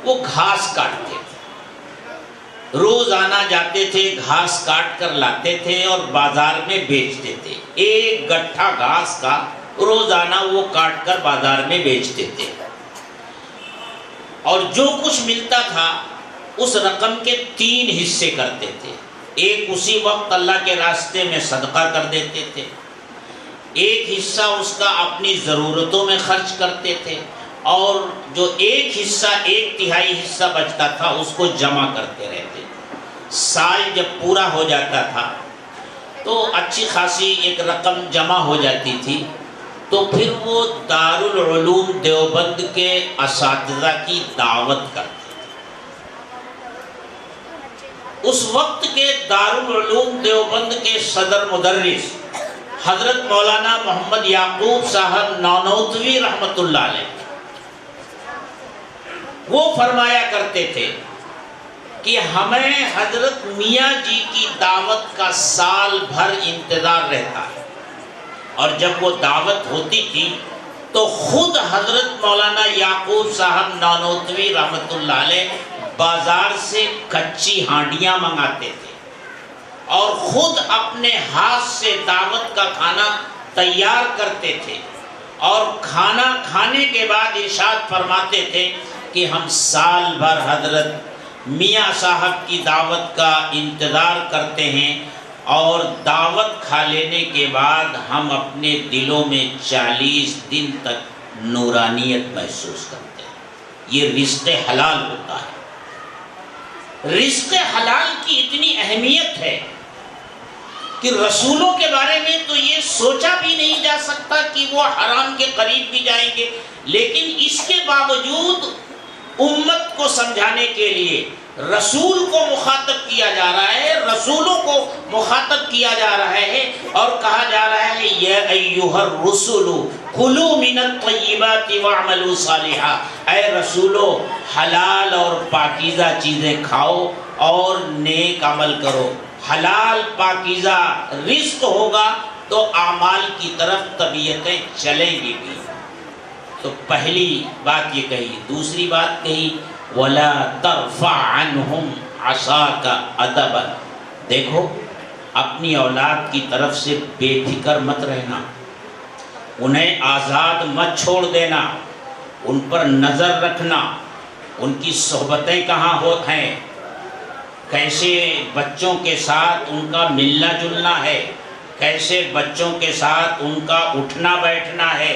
وہ گھاس کاٹتے تھے، روزانہ جاتے تھے، گھاس کاٹ کر لاتے تھے اور بازار میں بیچتے تھے۔ ایک گٹھا گھاس کا روزانہ وہ کاٹ کر بازار میں بیچتے تھے، اور جو کچھ ملتا تھا اس رقم کے 3 حصے کرتے تھے۔ ایک اسی وقت اللہ کے راستے میں صدقہ کر دیتے تھے، ایک حصہ اس کا اپنی ضرورتوں میں خرچ کرتے تھے، اور جو ایک حصہ 1/3 حصہ بچتا تھا اس کو جمع کرتے رہتے تھے۔ سال جب پورا ہو جاتا تھا تو اچھی خاصی ایک رقم جمع ہو جاتی تھی، تو پھر وہ دارالعلوم دیوبند کے اساتذہ کی دعوت کرتے تھے۔ اس وقت کے دارالعلوم دیوبند کے صدر مدرس حضرت مولانا محمد یعقوب صاحب نانوتوی رحمۃ اللہ علیہ، وہ فرمایا کرتے تھے کہ ہمیں حضرت میاں جی کی دعوت کا سال بھر انتظار رہتا ہے، اور جب وہ دعوت ہوتی تھی تو خود حضرت مولانا یعقوب صاحب نانوتوی رحمۃ اللہ علیہ بازار سے کچی ہانڈیاں منگاتے تھے اور خود اپنے ہاتھ سے دعوت کا کھانا تیار کرتے تھے، اور کھانا کھانے کے بعد ارشاد فرماتے تھے کہ ہم سال بھر حضرت میاں صاحب کی دعوت کا انتظار کرتے ہیں، اور دعوت کھا لینے کے بعد ہم اپنے دلوں میں 40 دن تک نورانیت محسوس کرتے ہیں۔ یہ رزق حلال ہوتا ہے۔ رزق حلال کی اتنی اہمیت ہے کہ رسولوں کے بارے میں تو یہ سوچا بھی نہیں جا سکتا کہ وہ حرام کے قریب بھی جائیں گے، لیکن اس کے باوجود امت کو سمجھانے کے لیے رسول کو مخاطب کیا جا رہا ہے، رسولوں کو مخاطب کیا جا رہا ہے، اور کہا جا رہا ہے یا ایھا الرسل کلوا من الطیبات واعملوا صالحا، اے رسولو حلال اور پاکیزہ چیزیں کھاؤ اور نیک عمل کرو۔ حلال پاکیزہ رزق ہوگا تو اعمال کی طرف طبیعتیں چلیں گی بھی۔ تو پہلی بات یہ کہی، دوسری بات کہی وَلَا تَرْفَعْ عَنْهُمْ عَصَاكَ أَدَبًا، دیکھو اپنی اولاد کی طرف سے بے فکر مت رہنا، انہیں آزاد مت چھوڑ دینا، ان پر نظر رکھنا، ان کی صحبتیں کہاں ہیں، کیسے بچوں کے ساتھ ان کا ملنا جلنا ہے، کیسے بچوں کے ساتھ ان کا اٹھنا بیٹھنا ہے،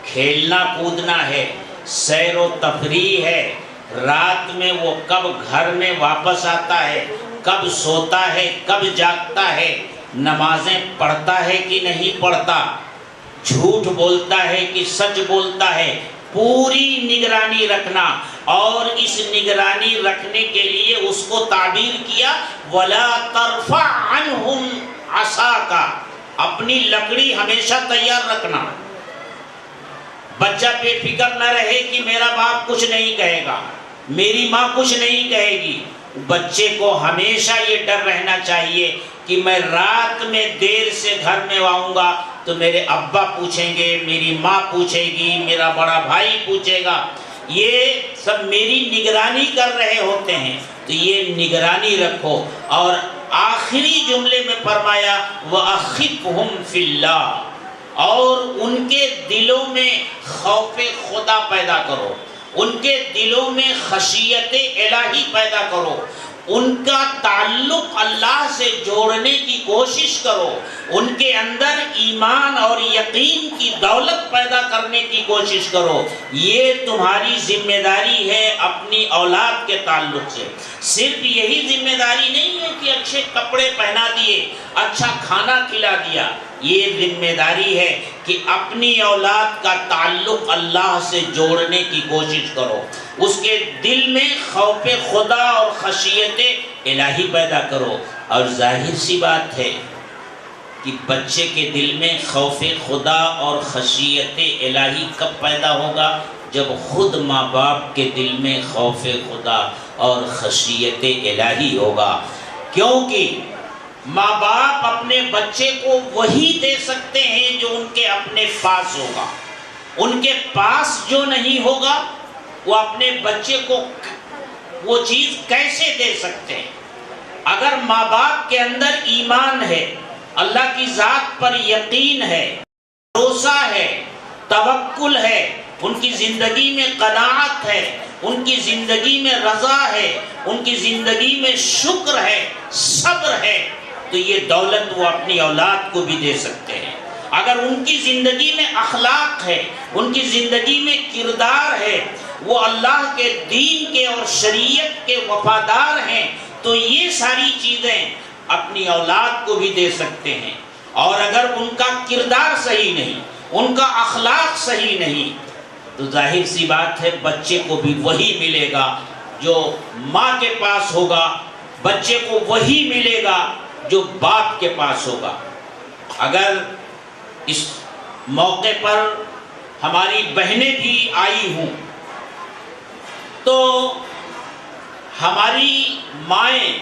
کھیلنا کودنا ہے، سیر و تفریح ہے، رات میں وہ کب گھر میں واپس آتا ہے، کب سوتا ہے، کب جاگتا ہے، نمازیں پڑھتا ہے کہ نہیں پڑھتا، جھوٹ بولتا ہے کہ سچ بولتا ہے، پوری نگرانی رکھنا۔ اور اس نگرانی رکھنے کے لیے اس کو تعبیر کیا وَلَا تَرْفَعْ عَنْهُمْ عَصَاكَ، اپنی لکڑی ہمیشہ تیار رکھنا۔ بچہ بے فکر نہ رہے کہ میرا باپ کچھ نہیں کہے گا، میری ماں کچھ نہیں کہے گی۔ بچے کو ہمیشہ یہ ڈر رہنا چاہیے کہ میں رات میں دیر سے گھر میں آؤں گا تو میرے ابا پوچھیں گے، میری ماں پوچھے گی، میرا بڑا بھائی پوچھے گا، یہ سب میری نگرانی کر رہے ہوتے ہیں۔ تو یہ نگرانی رکھو۔ اور آخری جملے میں فرمایا وَأَخِفْهُمْ فِي اللَّهِ، اور ان کے دلوں میں خوف خدا پیدا کرو، ان کے دلوں میں خشیت الہی پیدا کرو، ان کا تعلق اللہ سے جوڑنے کی کوشش کرو، ان کے اندر ایمان اور یقین کی دولت پیدا کرنے کی کوشش کرو۔ یہ تمہاری ذمہ داری ہے اپنی اولاد کے تعلق سے۔ صرف یہی ذمہ داری نہیں ہے کہ اچھے کپڑے پہنا دیے، اچھا کھانا کھلا دیا، یہ ذمہ داری ہے کہ اپنی اولاد کا تعلق اللہ سے جوڑنے کی کوشش کرو، اس کے دل میں خوف خدا اور خشیت الہی پیدا کرو۔ اور ظاہر سی بات ہے کہ بچے کے دل میں خوف خدا اور خشیت الہی کب پیدا ہوگا؟ جب خود ماں باپ کے دل میں خوف خدا اور خشیت الہی ہوگا، کیونکہ ماں باپ اپنے بچے کو وہی دے سکتے ہیں جو ان کے اپنے پاس ہوگا. ان کے پاس جو نہیں ہوگا وہ اپنے بچے کو وہ چیز کیسے دے سکتے ہیں؟ اگر ماں باپ کے اندر ایمان ہے، اللہ کی ذات پر یقین ہے، بھروسہ ہے، توکل ہے، ان کی زندگی میں قناعت ہے، ان کی زندگی میں رضا ہے، ان کی زندگی میں شکر ہے، صبر ہے، تو یہ دولت وہ اپنی اولاد کو بھی دے سکتے ہیں. اگر ان کی زندگی میں اخلاق ہے، ان کی زندگی میں کردار ہے، وہ اللہ کے دین کے اور شریعت کے وفادار ہیں، تو یہ ساری چیزیں اپنی اولاد کو بھی دے سکتے ہیں. اور اگر ان کا کردار صحیح نہیں، ان کا اخلاق صحیح نہیں، تو ظاہر سی بات ہے بچے کو بھی وہی ملے گا جو ماں کے پاس ہوگا، بچے کو وہی ملے گا جو باپ کے پاس ہوگا. اگر اس موقع پر ہماری بہنیں بھی آئی ہوں تو ہماری مائیں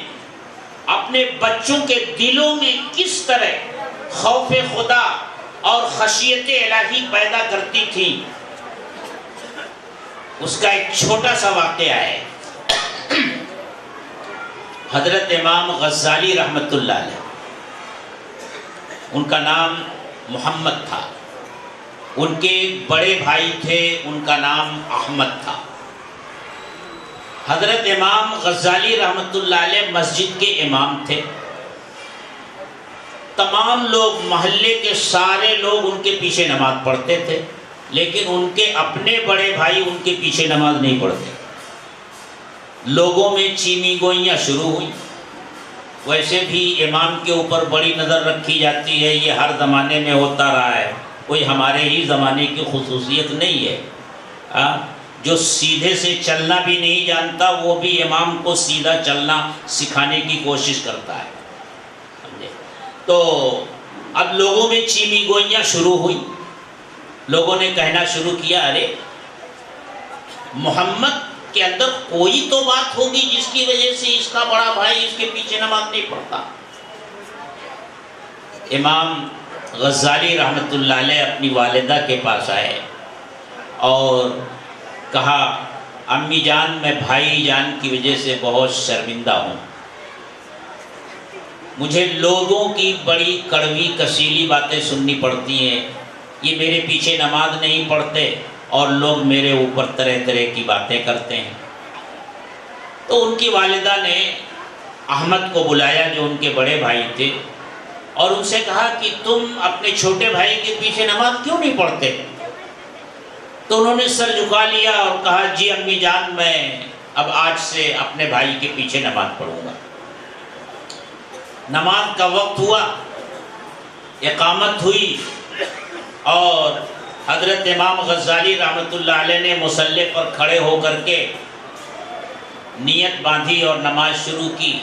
اپنے بچوں کے دلوں میں کس طرح خوف خدا اور خشیت الہی پیدا کرتی تھیں، اس کا ایک چھوٹا سا واقعہ ہے. حضرت امام غزالی رحمت اللہ علیہ، ان کا نام محمد تھا، ان کے بڑے بھائی تھے، ان کا نام احمد تھا. حضرت امام غزالی رحمت اللہ علیہ مسجد کے امام تھے. تمام لوگ، محلے کے سارے لوگ ان کے پیچھے نماز پڑھتے تھے، لیکن ان کے اپنے بڑے بھائی ان کے پیچھے نماز نہیں پڑھتے. لوگوں میں چینی گوئیاں شروع ہوئی. ویسے بھی امام کے اوپر بڑی نظر رکھی جاتی ہے، یہ ہر زمانے میں ہوتا رہا ہے، کوئی ہمارے ہی زمانے کی خصوصیت نہیں ہے. جو سیدھے سے چلنا بھی نہیں جانتا وہ بھی امام کو سیدھا چلنا سکھانے کی کوشش کرتا ہے. تو اب لوگوں میں چینی گوئیاں شروع ہوئی. لوگوں نے کہنا شروع کیا، ارے محمد کے اندر کوئی تو بات ہوگی جس کی وجہ سے اس کا بڑا بھائی اس کے پیچھے نماز نہیں پڑھتا. امام غزالی رحمت اللہ علیہ اپنی والدہ کے پاس آئے اور کہا، امی جان، میں بھائی جان کی وجہ سے بہت شرمندہ ہوں. مجھے لوگوں کی بڑی کڑوی کسیلی باتیں سننی پڑتی ہیں. یہ میرے پیچھے نماز نہیں پڑھتے اور لوگ میرے اوپر طرح طرح کی باتیں کرتے ہیں. تو ان کی والدہ نے احمد کو بلایا جو ان کے بڑے بھائی تھے، اور ان سے کہا کہ تم اپنے چھوٹے بھائی کے پیچھے نماز کیوں نہیں پڑھتے؟ تو انہوں نے سر جھکا لیا اور کہا، جی امی جان، میں اب آج سے اپنے بھائی کے پیچھے نماز پڑھوں گا. نماز کا وقت ہوا، اقامت ہوئی، اور حضرت امام غزالی رحمت اللہ علیہ نے مصلی پر کھڑے ہو کر کے نیت باندھی اور نماز شروع کی.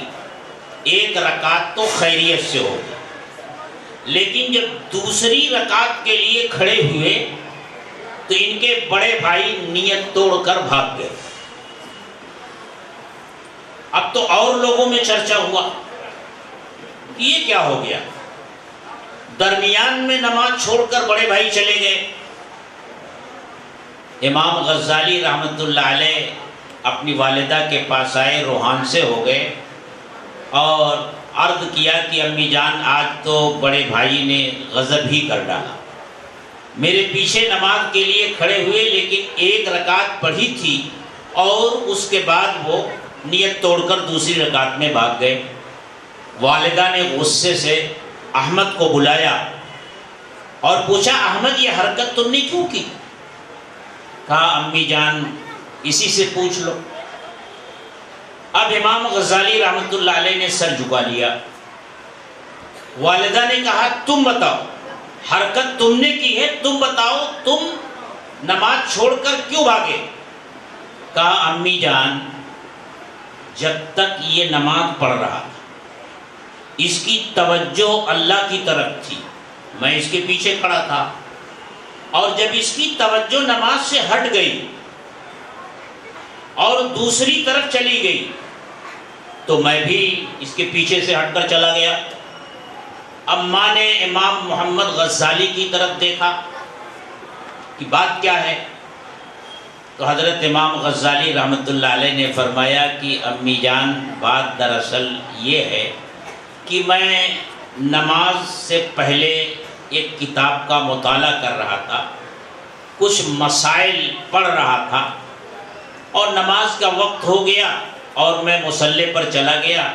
ایک رکعت تو خیریت سے ہو گئی، لیکن جب دوسری رکعت کے لیے کھڑے ہوئے تو ان کے بڑے بھائی نیت توڑ کر بھاگ گئے. اب تو اور لوگوں میں چرچا ہوا، یہ کیا ہو گیا؟ درمیان میں نماز چھوڑ کر بڑے بھائی چلے گئے. امام غزالی رحمت اللہ علیہ اپنی والدہ کے پاس آئے، روحان سے ہو گئے اور عرض کیا کہ امی جان، آج تو بڑے بھائی نے غضب ہی کر ڈالا. میرے پیچھے نماز کے لیے کھڑے ہوئے، لیکن ایک رکعت پڑھی تھی اور اس کے بعد وہ نیت توڑ کر دوسری رکعت میں بھاگ گئے. والدہ نے غصے سے احمد کو بلایا اور پوچھا، احمد یہ حرکت تم نے کیوں کی؟ کہا، امی جان اسی سے پوچھ لو. اب امام غزالی رحمت اللہ علیہ نے سر جھکا لیا. والدہ نے کہا، تم بتاؤ، حرکت تم نے کی ہے، تم بتاؤ تم نماز چھوڑ کر کیوں بھاگے؟ کہا، امی جان جب تک یہ نماز پڑھ رہا تھا اس کی توجہ اللہ کی طرف تھی، میں اس کے پیچھے کھڑا تھا، اور جب اس کی توجہ نماز سے ہٹ گئی اور دوسری طرف چلی گئی تو میں بھی اس کے پیچھے سے ہٹ کر چلا گیا. اب ماں نے امام محمد غزالی کی طرف دیکھا کہ بات کیا ہے، تو حضرت امام غزالی رحمۃ اللہ علیہ نے فرمایا کہ امی جان بات دراصل یہ ہے کہ میں نماز سے پہلے ایک کتاب کا مطالعہ کر رہا تھا، کچھ مسائل پڑھ رہا تھا، اور نماز کا وقت ہو گیا اور میں مصلی پر چلا گیا۔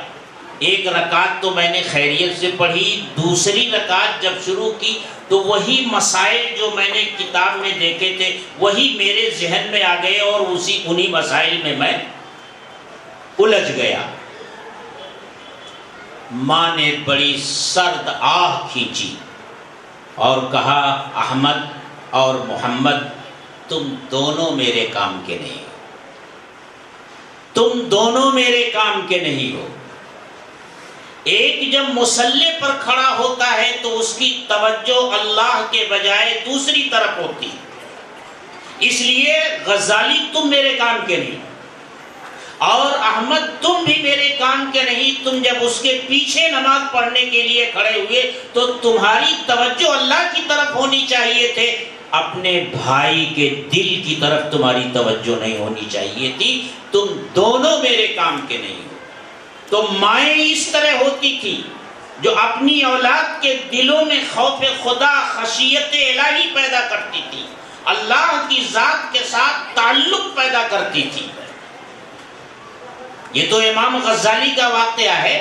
ایک رکعت تو میں نے خیریت سے پڑھی، دوسری رکعت جب شروع کی تو وہی مسائل جو میں نے کتاب میں دیکھے تھے وہی میرے ذہن میں آ گئے اور انہی مسائل میں الجھ گیا۔ ماں نے بڑی سرد آہ کھینچی اور کہا احمد اور محمد تم دونوں میرے کام کے نہیں ہو، تم دونوں میرے کام کے نہیں ہو۔ ایک جب مصلی پر کھڑا ہوتا ہے تو اس کی توجہ اللہ کے بجائے دوسری طرف ہوتی ہے، اس لیے غزالی تم میرے کام کے نہیں اور احمد تم بھی میرے کام کے نہیں۔ تم جب اس کے پیچھے نماز پڑھنے کے لیے کھڑے ہوئے تو تمہاری توجہ اللہ کی طرف ہونی چاہیے تھے، اپنے بھائی کے دل کی طرف تمہاری توجہ نہیں ہونی چاہیے تھی، تم دونوں میرے کام کے نہیں ہو۔ تو مائیں اس طرح ہوتی تھی جو اپنی اولاد کے دلوں میں خوف خدا، خشیت الہی پیدا کرتی تھی، اللہ کی ذات کے ساتھ تعلق پیدا کرتی تھی۔ یہ تو امام غزالی کا واقعہ ہے۔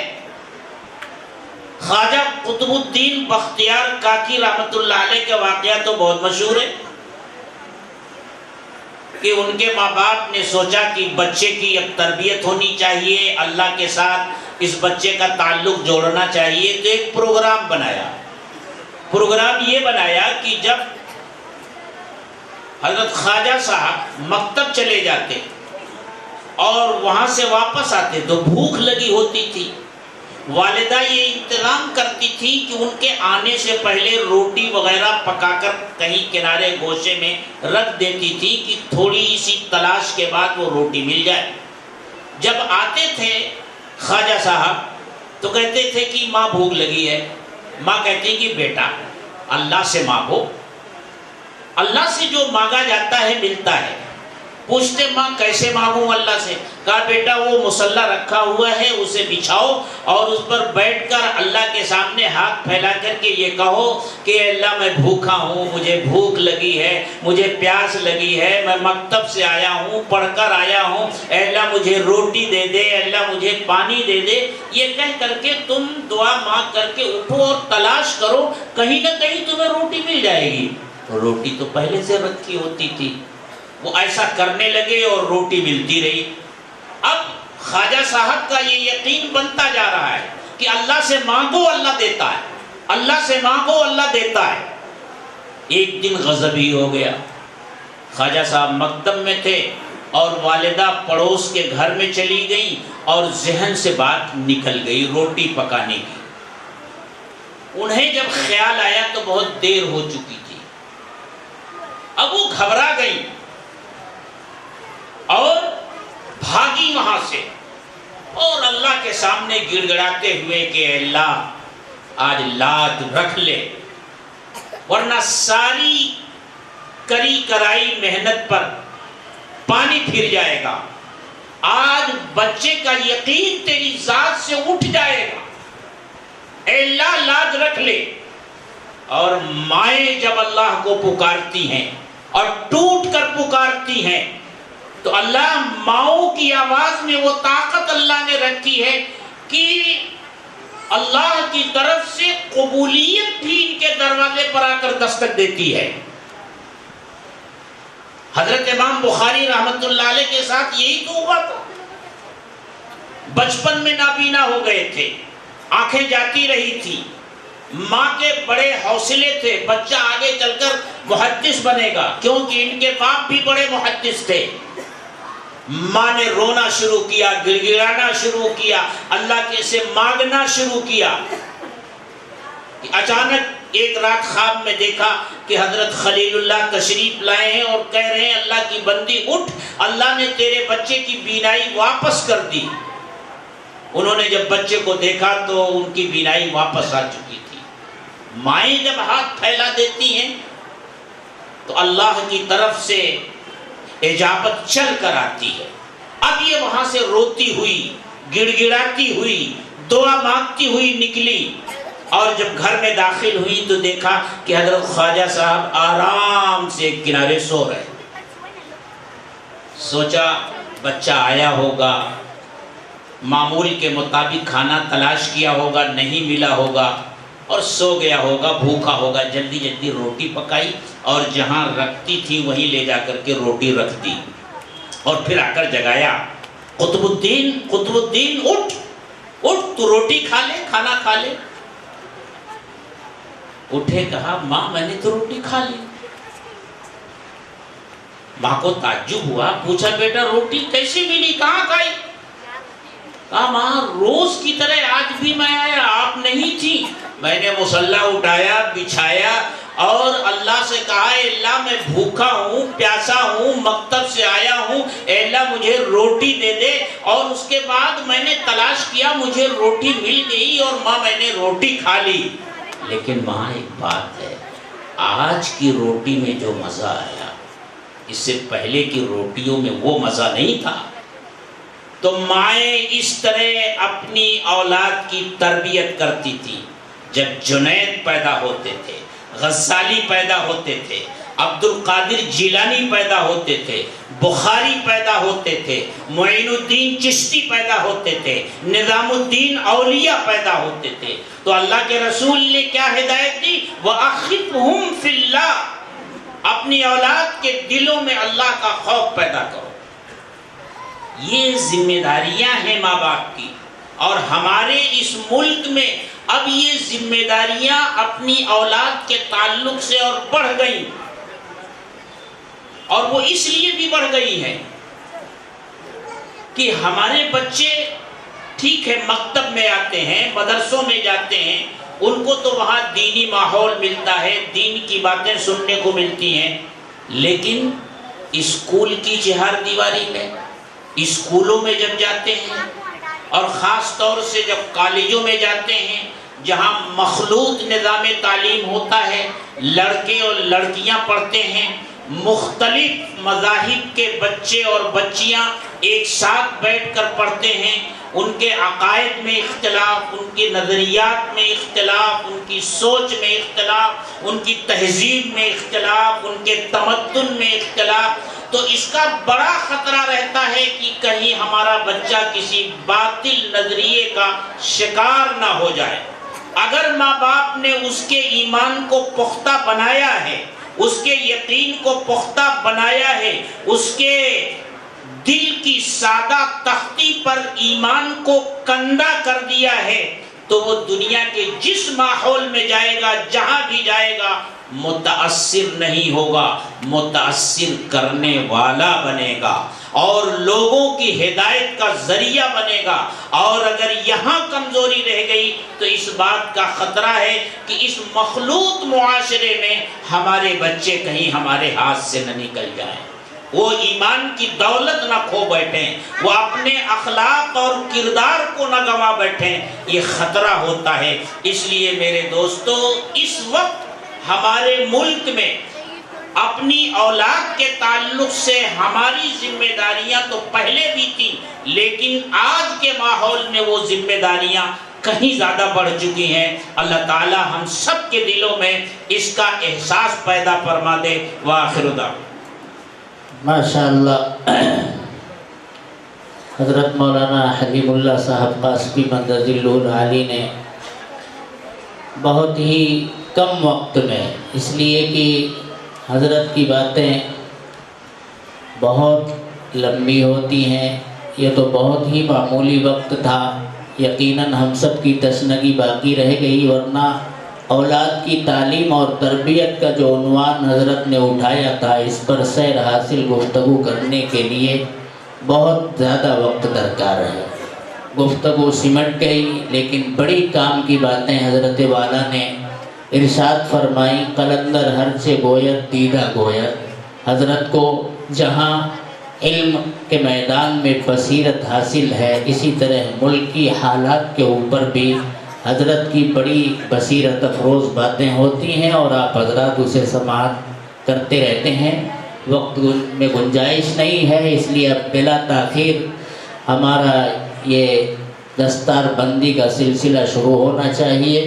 خواجہ قطب الدین بختیار کاکی رحمۃ اللہ علیہ کا واقعہ تو بہت مشہور ہے کہ ان کے ماں باپ نے سوچا کہ بچے کی اب تربیت ہونی چاہیے، اللہ کے ساتھ اس بچے کا تعلق جوڑنا چاہیے، تو ایک پروگرام بنایا۔ پروگرام یہ بنایا کہ جب حضرت خواجہ صاحب مکتب چلے جاتے اور وہاں سے واپس آتے تو بھوک لگی ہوتی تھی، والدہ یہ انتظام کرتی تھی کہ ان کے آنے سے پہلے روٹی وغیرہ پکا کر کہیں کنارے گوشے میں رکھ دیتی تھی کہ تھوڑی سی تلاش کے بعد وہ روٹی مل جائے۔ جب آتے تھے خواجہ صاحب تو کہتے تھے کہ ماں بھوک لگی ہے، ماں کہتی کہ بیٹا اللہ سے مانگو، اللہ سے جو مانگا جاتا ہے ملتا ہے۔ پوچھتے ماں کیسے مانگوں اللہ سے؟ کہا بیٹا وہ مصلی رکھا ہوا ہے اسے بچھاؤ اور اس پر بیٹھ کر اللہ کے سامنے ہاتھ پھیلا کر کے یہ کہو کہ اللہ میں بھوکا ہوں، مجھے بھوک لگی ہے، مجھے پیاس لگی ہے، میں مکتب سے آیا ہوں، پڑھ کر آیا ہوں، اے اللہ مجھے روٹی دے دے، اے اللہ مجھے پانی دے دے۔ یہ کہہ کر کے تم دعا مانگ کر کے اٹھو اور تلاش کرو، کہیں نہ کہیں تمہیں روٹی مل جائے گی۔ روٹی تو پہلے سے رکھی ہوتی تھی۔ وہ ایسا کرنے لگے اور روٹی ملتی رہی۔ اب خواجہ صاحب کا یہ یقین بنتا جا رہا ہے کہ اللہ سے مانگو اللہ دیتا ہے، اللہ سے مانگو اللہ دیتا ہے۔ ایک دن غضبی ہو گیا، خواجہ صاحب مکتب میں تھے اور والدہ پڑوس کے گھر میں چلی گئی اور ذہن سے بات نکل گئی روٹی پکانے کی۔ انہیں جب خیال آیا تو بہت دیر ہو چکی تھی، اب وہ گھبرا گئی اور بھاگی وہاں سے اور اللہ کے سامنے گڑ گڑاتے ہوئے کہ اللہ آج لاد رکھ لے، ورنہ ساری کری کرائی محنت پر پانی پھر جائے گا، آج بچے کا یقین تیری ذات سے اٹھ جائے گا، اے اللہ لاد رکھ لے۔ اور مائیں جب اللہ کو پکارتی ہیں اور ٹوٹ کر پکارتی ہیں تو اللہ ماؤں کی آواز میں وہ طاقت اللہ نے رکھی ہے کہ اللہ کی طرف سے قبولیت بھی ان کے دروازے پر آ کر دستک دیتی ہے۔ حضرت امام بخاری رحمۃ اللہ علیہ کے ساتھ یہی تو ہوا تھا۔ بچپن میں نابینا ہو گئے تھے، آنکھیں جاتی رہی تھی، ماں کے بڑے حوصلے تھے بچہ آگے چل کر محدث بنے گا، کیونکہ ان کے باپ بھی بڑے محدث تھے۔ ماں نے رونا شروع کیا، گڑ گڑانا شروع کیا، اللہ کے سے مانگنا شروع کیا۔ اچانک ایک رات خواب میں دیکھا کہ حضرت خلیل اللہ تشریف لائے ہیں اور کہہ رہے ہیں اللہ کی بندی اٹھ، اللہ نے تیرے بچے کی بینائی واپس کر دی۔ انہوں نے جب بچے کو دیکھا تو ان کی بینائی واپس آ چکی تھی۔ مائیں جب ہاتھ پھیلا دیتی ہیں تو اللہ کی طرف سے اجابت چل کر آتی ہے۔ اب یہ وہاں سے روتی ہوئی، گڑ گڑاتی ہوئی، دعا مانگتی ہوئی نکلی، اور جب گھر میں داخل ہوئی تو دیکھا کہ حضرت خواجہ صاحب آرام سے ایک کنارے سو رہے۔ سوچا بچہ آیا ہوگا، معمول کے مطابق کھانا تلاش کیا ہوگا، نہیں ملا ہوگا اور سو گیا ہوگا، بھوکا ہوگا۔ جلدی جلدی روٹی پکائی اور جہاں رکھتی تھی وہیں لے جا کر کے روٹی رکھ دی، اور پھر آ کر جگایا، قطب الدین اٹھ تو روٹی کھا لے، کھانا کھا لے۔ اٹھے، کہا ماں میں نے تو روٹی کھا لی۔ ماں کو تعجب ہوا، پوچھا بیٹا روٹی کیسی ملی، کہاں کھائی؟ کہا ماں روز کی طرح آج بھی میں آیا، آپ نہیں تھی، میں نے مصلی اٹھایا، بچھایا اور اللہ سے کہا اے اللہ میں بھوکا ہوں، پیاسا ہوں، مکتب سے آیا ہوں، اے اللہ مجھے روٹی دے دے، اور اس کے بعد میں نے تلاش کیا، مجھے روٹی مل گئی اور ماں میں نے روٹی کھا لی۔ لیکن ماں ایک بات ہے، آج کی روٹی میں جو مزہ آیا اس سے پہلے کی روٹیوں میں وہ مزہ نہیں تھا۔ تو مائیں اس طرح اپنی اولاد کی تربیت کرتی تھی۔ جب جنید پیدا ہوتے تھے، غزالی پیدا ہوتے تھے، عبد القادر جیلانی پیدا ہوتے تھے، بخاری پیدا ہوتے تھے، معین الدین چشتی پیدا ہوتے تھے، نظام الدین اولیاء پیدا ہوتے تھے، تو اللہ کے رسول نے کیا ہدایت دی؟ وَأَخِفْهُمْ فِي اللَّهِ، اپنی اولاد کے دلوں میں اللہ کا خوف پیدا کرو۔ یہ ذمہ داریاں ہیں ماں باپ کی، اور ہمارے اس ملک میں اب یہ ذمہ داریاں اپنی اولاد کے تعلق سے اور بڑھ گئی، اور وہ اس لیے بھی بڑھ گئی ہے کہ ہمارے بچے ٹھیک ہے مکتب میں آتے ہیں، مدرسوں میں جاتے ہیں، ان کو تو وہاں دینی ماحول ملتا ہے، دین کی باتیں سننے کو ملتی ہیں، لیکن اسکول کی چہار دیواری میں، اسکولوں میں جب جاتے ہیں، اور خاص طور سے جب کالجوں میں جاتے ہیں جہاں مخلوط نظام تعلیم ہوتا ہے، لڑکے اور لڑکیاں پڑھتے ہیں، مختلف مذاہب کے بچے اور بچیاں ایک ساتھ بیٹھ کر پڑھتے ہیں، ان کے عقائد میں اختلاف، ان کے نظریات میں اختلاف، ان کی سوچ میں اختلاف، ان کی تہذیب میں اختلاف، ان کے تمدن میں اختلاف، تو اس کا بڑا خطرہ رہتا ہے کہ کہیں ہمارا بچہ کسی باطل نظریے کا شکار نہ ہو جائے۔ اگر ماں باپ نے اس کے ایمان کو پختہ بنایا ہے، اس کے یقین کو پختہ بنایا ہے، اس کے دل کی سادہ تختی پر ایمان کو کندہ کر دیا ہے، تو وہ دنیا کے جس ماحول میں جائے گا، جہاں بھی جائے گا، متاثر نہیں ہوگا، متاثر کرنے والا بنے گا اور لوگوں کی ہدایت کا ذریعہ بنے گا۔ اور اگر یہاں کمزوری رہ گئی تو اس بات کا خطرہ ہے کہ اس مخلوط معاشرے میں ہمارے بچے کہیں ہمارے ہاتھ سے نہ نکل جائیں، وہ ایمان کی دولت نہ کھو بیٹھیں، وہ اپنے اخلاق اور کردار کو نہ گنوا بیٹھیں، یہ خطرہ ہوتا ہے۔ اس لیے میرے دوستو، اس وقت ہمارے ملک میں اپنی اولاد کے تعلق سے ہماری ذمہ داریاں تو پہلے بھی تھیں، لیکن آج کے ماحول میں وہ ذمہ داریاں کہیں زیادہ بڑھ چکی ہیں۔ اللہ تعالی ہم سب کے دلوں میں اس کا احساس پیدا فرما دے۔ وآخر دعوانا ماشاءاللہ، حضرت مولانا حلیم اللہ صاحب قاسمی مدد اللہ علی نے بہت ہی کم وقت میں، اس لیے کہ حضرت کی باتیں بہت لمبی ہوتی ہیں، یہ تو بہت ہی معمولی وقت تھا، یقیناً ہم سب کی تشنگی باقی رہ گئی، ورنہ اولاد کی تعلیم اور تربیت کا جو عنوان حضرت نے اٹھایا تھا، اس پر سیر حاصل گفتگو کرنے کے لیے بہت زیادہ وقت درکار ہے۔ گفتگو سمٹ گئی، لیکن بڑی کام کی باتیں حضرت والا نے ارشاد فرمائی۔ قلندر ہر سے گوید دیدہ گوید، حضرت کو جہاں علم کے میدان میں بصیرت حاصل ہے، اسی طرح ملک کی حالات کے اوپر بھی حضرت کی بڑی بصیرت افروز باتیں ہوتی ہیں اور آپ حضرات اسے سماعت کرتے رہتے ہیں. وقت میں گنجائش نہیں ہے، اس لیے اب بلا تاخیر ہمارا یہ دستار بندی کا سلسلہ شروع ہونا چاہیے.